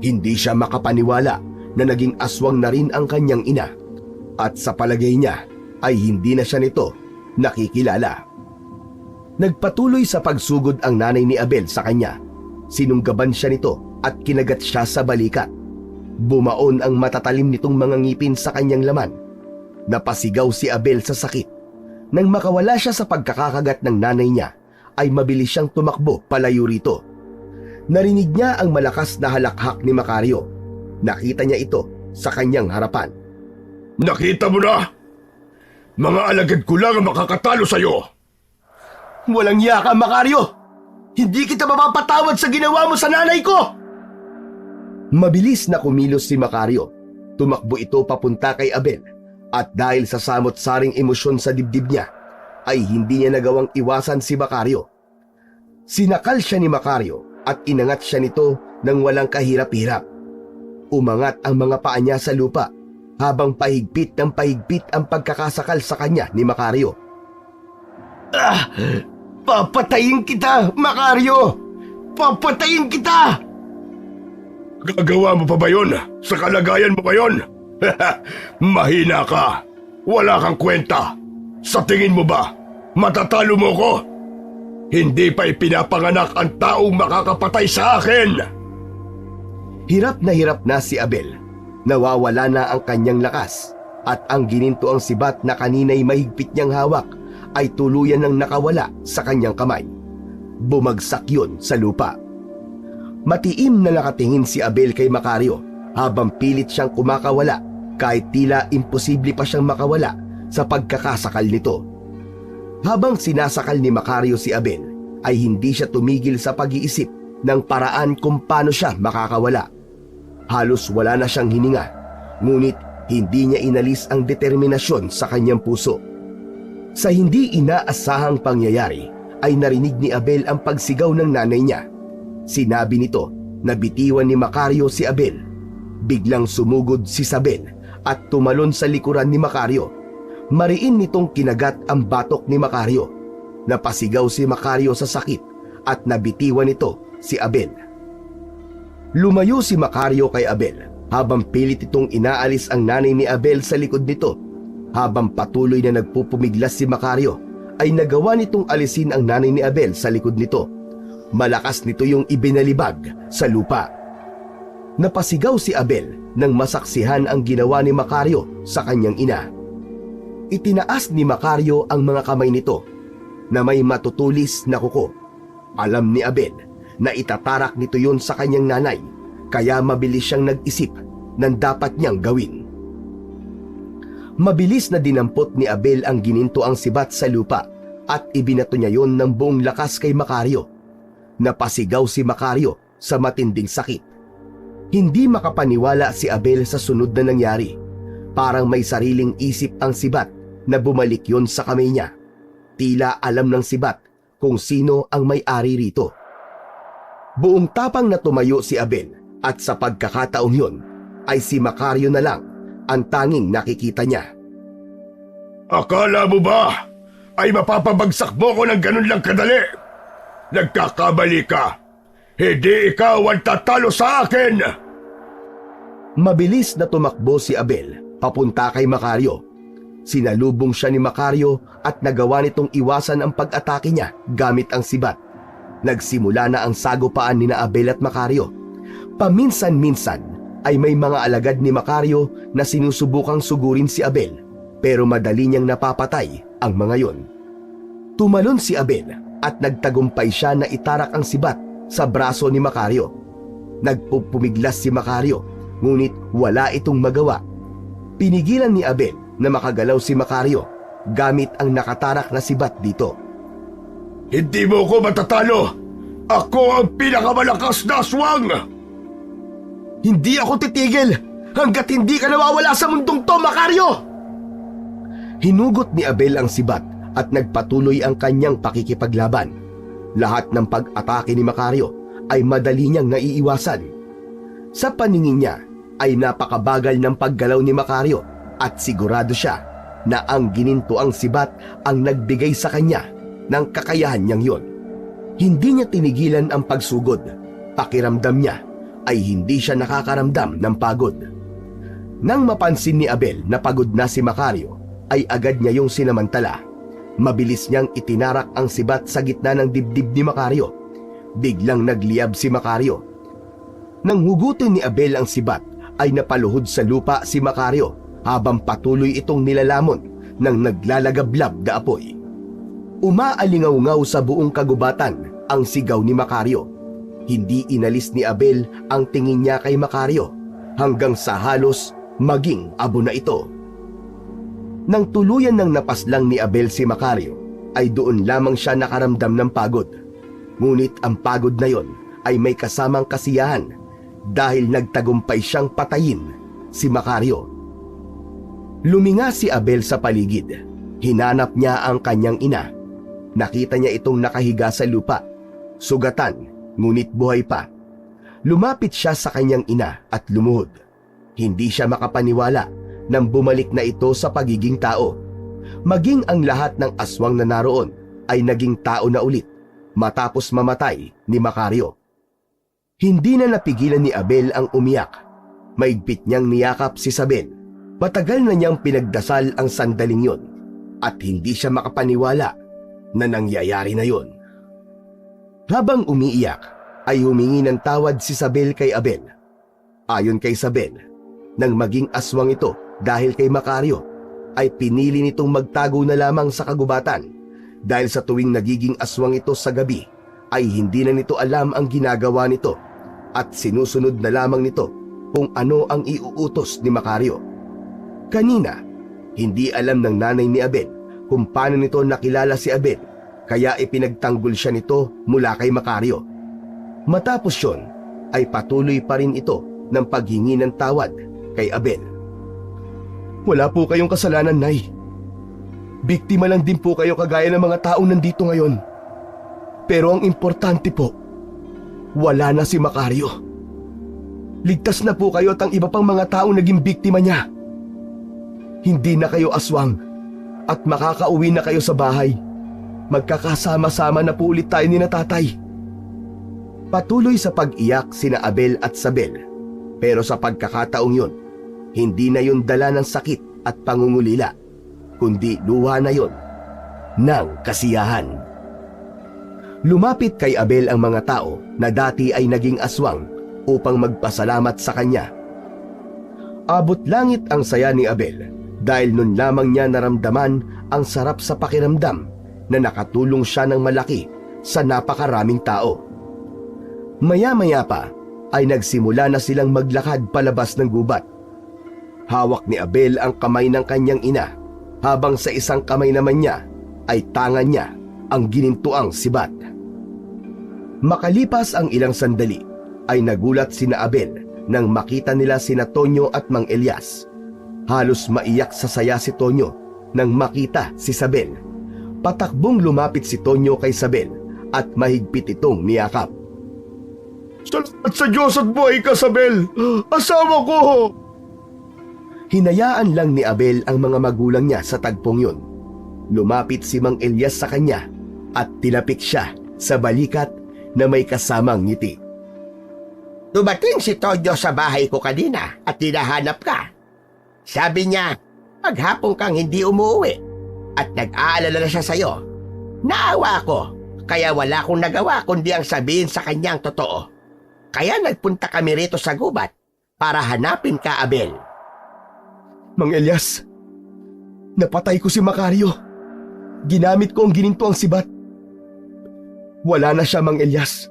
Hindi siya makapaniwala na naging aswang na rin ang kanyang ina. At sa palagay niya ay hindi na siya nito nakikilala. Nagpatuloy sa pagsugod ang nanay ni Abel sa kanya. Sinunggaban siya nito at kinagat siya sa balikat. Bumaon ang matatalim nitong mga ngipin sa kanyang laman. Napasigaw si Abel sa sakit. Nang makawala siya sa pagkakakagat ng nanay niya, ay mabilis siyang tumakbo palayo rito. Narinig niya ang malakas na halakhak ni Macario. Nakita niya ito sa kanyang harapan. Nakita mo na? Mga alagad ko lang ang makakatalo sa'yo. Walang iya ka, Macario! Hindi kita mapapatawad sa ginawa mo sa nanay ko! Mabilis na kumilos si Macario. Tumakbo ito papunta kay Abel, at dahil sa samot-saring emosyon sa dibdib niya, ay hindi niya nagawang iwasan si Macario. Sinakal siya ni Macario at inangat siya nito nang walang kahirap-hirap. Umangat ang mga paa niya sa lupa habang pahigpit ng pahigpit ang pagkakasakal sa kanya ni Macario. Papatayin kita, Macario! Papatayin kita! Gagawa mo pa ba yun? Sa kalagayan mo ngayon? Mahina ka. Wala kang kwenta. Sa tingin mo ba, matatalo mo ko? Hindi pa ipinapanganak ang taong makakapatay sa akin. Hirap na si Abel. Nawawala na ang kanyang lakas at ang gininto ang sibat na kanina'y mahigpit niyang hawak ay tuluyan ng nakawala sa kanyang kamay. Bumagsak yun sa lupa. Matiim na nakatingin si Abel kay Macario habang pilit siyang kumakawala kahit tila imposible pa siyang makawala sa pagkakasakal nito. Habang sinasakal ni Macario si Abel ay hindi siya tumigil sa pag-iisip ng paraan kung paano siya makakawala. Halos wala na siyang hininga, ngunit hindi niya inalis ang determinasyon sa kanyang puso. Sa hindi inaasahang pangyayari ay narinig ni Abel ang pagsigaw ng nanay niya. Sinabi nito na bitiwan ni Macario si Abel. Biglang sumugod si Sabel at tumalon sa likuran ni Macario. Mariin nitong kinagat ang batok ni Macario. Napasigaw si Macario sa sakit at nabitiwan nito si Abel. Lumayo si Macario kay Abel habang pilit itong inaalis ang nanay ni Abel sa likod nito. Habang patuloy na nagpupumiglas si Macario, ay nagawa nitong alisin ang nanay ni Abel sa likod nito. Malakas nito yung ibinalibag sa lupa. Napasigaw si Abel nang masaksihan ang ginawa ni Macario sa kanyang ina. Itinaas ni Macario ang mga kamay nito na may matutulis na kuko. Alam ni Abel na itatarak nito yon sa kanyang nanay, kaya mabilis siyang nag-isip ng dapat niyang gawin. Mabilis na dinampot ni Abel ang gininto ang sibat sa lupa at ibinato niya yon ng buong lakas kay Macario. Napasigaw si Macario sa matinding sakit. Hindi makapaniwala si Abel sa sunod na nangyari. Parang may sariling isip ang sibat na bumalik yon sa kamay niya. Tila alam ng sibat kung sino ang may-ari rito. Buong tapang na tumayo si Abel at sa pagkakataong yon ay si Macario na lang ang tanging nakikita niya. Akala mo ba ay mapapabagsak mo ko ng ganun lang kadali? Nagkakamali ka. Hindi ikaw ang tatalo sa akin. Mabilis na tumakbo si Abel papunta kay Macario. Sinalubong siya ni Macario at nagawa nitong iwasan ang pag-atake niya gamit ang sibat. Nagsimula na ang sagupaan ni na Abel at Macario. Paminsan-minsan ay may mga alagad ni Macario na sinusubukang sugurin si Abel, pero madali niyang napapatay ang mga yon. Tumalon si Abel at nagtagumpay siya na itarak ang sibat sa braso ni Macario. Nagpupumiglas si Macario, ngunit wala itong magawa. Pinigilan ni Abel na makagalaw si Macario gamit ang nakatarak na sibat dito. Hindi mo ko matatalo. Ako ang pinakamalakas na aswang. Hindi ako titigil hanggat hindi ka nawawala sa mundong to, Macario! Hinugot ni Abel ang sibat at nagpatuloy ang kanyang pakikipaglaban. Lahat ng pag-atake ni Macario ay madali niyang naiiwasan. Sa paningin niya ay napakabagal ng paggalaw ni Macario at sigurado siya na ang gininto ang sibat ang nagbigay sa kanya ng kakayahan niyang yon. Hindi niya tinigilan ang pagsugod. Pakiramdam niya ay hindi siya nakakaramdam ng pagod. Nang mapansin ni Abel na pagod na si Macario, ay agad niya yung sinamantala. Mabilis niyang itinarak ang sibat sa gitna ng dibdib ni Macario. Biglang nagliyab si Macario. Nang hugutin ni Abel ang sibat, ay napaluhod sa lupa si Macario habang patuloy itong nilalamon ng naglalagablab na apoy. Umaalingaw-ngaw sa buong kagubatan ang sigaw ni Macario. Hindi inalis ni Abel ang tingin niya kay Macario hanggang sa halos maging abo na ito. Nang tuluyan ng napaslang ni Abel si Macario, ay doon lamang siya nakaramdam ng pagod. Ngunit ang pagod na yon ay may kasamang kasiyahan dahil nagtagumpay siyang patayin si Macario. Luminga si Abel sa paligid. Hinanap niya ang kanyang ina. Nakita niya itong nakahiga sa lupa, sugatan, ngunit buhay pa. Lumapit siya sa kanyang ina at lumuhod. Hindi siya makapaniwala nang bumalik na ito sa pagiging tao. Maging ang lahat ng aswang na naroon ay naging tao na ulit matapos mamatay ni Macario. Hindi na napigilan ni Abel ang umiyak. Maigpit niyang niyakap si Isabel. Matagal na niyang pinagdasal ang sandaling yon at hindi siya makapaniwala na nangyayari na yon. Habang umiiyak, ay humingi ng tawad si Isabel kay Abel. Ayon kay Isabel, nang maging aswang ito dahil kay Macario, ay pinili nitong magtago na lamang sa kagubatan dahil sa tuwing nagiging aswang ito sa gabi ay hindi na nito alam ang ginagawa nito at sinusunod na lamang nito kung ano ang iuutos ni Macario. Kanina, hindi alam ng nanay ni Abel kung paano nito nakilala si Abel kaya ipinagtanggol siya nito mula kay Macario. Matapos yun, ay patuloy pa rin ito ng paghingi ng tawad kay Abel. Wala po kayong kasalanan, Nay. Biktima lang din po kayo kagaya ng mga taong nandito ngayon. Pero ang importante po, wala na si Macario. Ligtas na po kayo at ang iba pang mga taong naging biktima niya. Hindi na kayo aswang at makakauwi na kayo sa bahay. Magkakasama-sama na po ulit tayo ni na tatay. Patuloy sa pag-iyak sina Abel at Isabel. Pero sa pagkakataong yun, hindi na yun dala ng sakit at pangungulila, kundi luha na yun ng kasiyahan. Lumapit kay Abel ang mga tao na dati ay naging aswang upang magpasalamat sa kanya. Abot langit ang saya ni Abel dahil nun lamang niya naramdaman ang sarap sa pakiramdam na nakatulong siya ng malaki sa napakaraming tao. Maya-maya pa ay nagsimula na silang maglakad palabas ng gubat. Hawak ni Abel ang kamay ng kanyang ina habang sa isang kamay naman niya ay tangan niya ang ginintuang sibat. Makalipas ang ilang sandali ay nagulat sina Abel nang makita nila sina Tonyo at Mang Elias. Halos maiyak sa saya si Tonyo nang makita si Isabel. Patakbong lumapit si Tonyo kay Isabel at mahigpit itong niyakap. Salamat sa Diyos at buhay ka, Isabel! Asawa ko! Hinayaan lang ni Abel ang mga magulang niya sa tagpong yun. Lumapit si Mang Elias sa kanya at tinapik siya sa balikat na may kasamang ngiti. Dumating si Tonyo sa bahay ko kanina at hinahanap ka. Sabi niya, maghapon kang hindi umuwi at nag-aalala na siya sa'yo. Naawa ko, kaya wala akong nagawa kundi ang sabihin sa kanyang totoo. Kaya nagpunta kami rito sa gubat para hanapin ka, Abel. Mang Elias, napatay ko si Macario. Ginamit ko ang ginintuang sibat. Wala na siya, Mang Elias.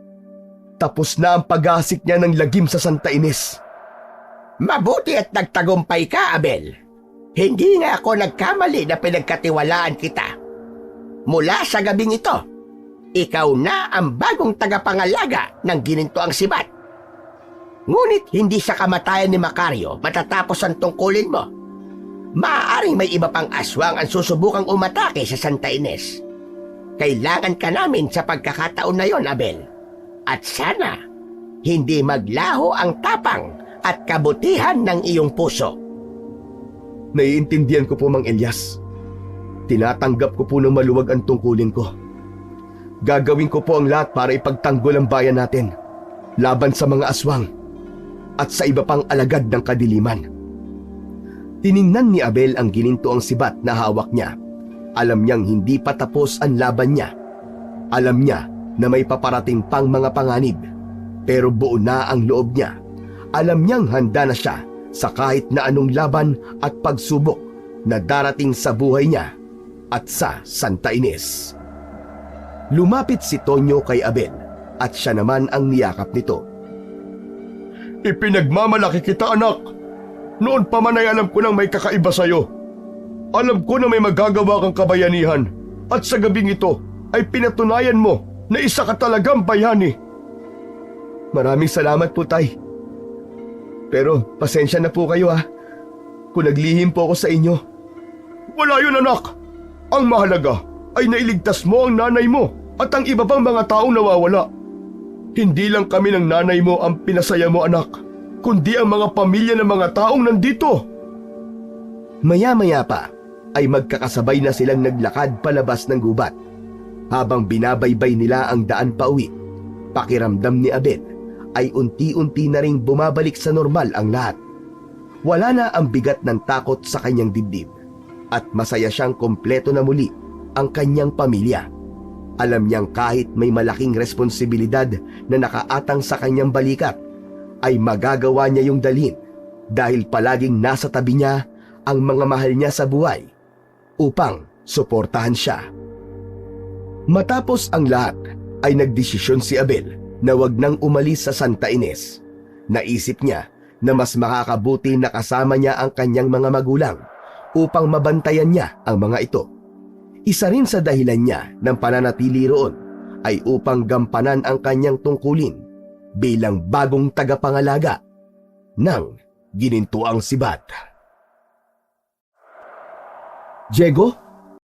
Tapos na ang pag-asik niya ng lagim sa Santa Ines. Mabuti at nagtagumpay ka, Abel. Hindi nga ako nagkamali na pinagkatiwalaan kita. Mula sa gabing ito, ikaw na ang bagong tagapangalaga ng ginintuang sibat. Ngunit hindi sa kamatayan ni Macario matatapos ang tungkulin mo. Maaaring may iba pang aswang ang susubukang umatake sa Santa Ines. Kailangan ka namin sa pagkakataon na yon, Abel. At sana, hindi maglaho ang tapang at kabutihan ng iyong puso. Naiintindihan ko po, Mang Elias. Tinatanggap ko po ng maluwag ang tungkulin ko. Gagawin ko po ang lahat para ipagtanggol ang bayan natin laban sa mga aswang at sa iba pang alagad ng kadiliman. Tiningnan ni Abel ang ginintuang sibat na hawak niya. Alam niyang hindi pa tapos ang laban niya. Alam niya na may paparating pang mga panganib, pero buo na ang loob niya. Alam niyang handa na siya sa kahit na anong laban at pagsubok na darating sa buhay niya at sa Santa Ines. Lumapit si Tonyo kay Abel at siya naman ang niyakap nito. Ipinagmamalaki kita, anak. Noon pa man ay alam ko nang may kakaiba sa'yo. Alam ko na may magagawa kang kabayanihan at sa gabing ito ay pinatunayan mo na isa ka talagang bayani. Maraming salamat po, Tay. Pero pasensya na po kayo kung naglihim po ako sa inyo. Wala yun, anak. Ang mahalaga ay nailigtas mo ang nanay mo at ang iba pang mga taong nawawala. Hindi lang kami ng nanay mo ang pinasaya mo, anak, kundi ang mga pamilya ng mga taong nandito. Maya-maya pa ay magkakasabay na silang naglakad palabas ng gubat. Habang binabaybay nila ang daan pauwi, pakiramdam ni Abel ay unti-unti na ring bumabalik sa normal ang lahat. Wala na ang bigat ng takot sa kanyang dibdib at masaya siyang kompleto na muli ang kanyang pamilya. Alam niyang kahit may malaking responsibilidad na nakaatang sa kanyang balikat, ay magagawa niya yung dalhin dahil palaging nasa tabi niya ang mga mahal niya sa buhay upang suportahan siya. Matapos ang lahat ay nagdesisyon si Abel na wag nang umalis sa Santa Ines. Naisip niya na mas makakabuti na kasama niya ang kanyang mga magulang upang mabantayan niya ang mga ito. Isa rin sa dahilan niya ng pananatili roon ay upang gampanan ang kanyang tungkulin bilang bagong tagapangalaga ng Ginintuang Sibat. Diego,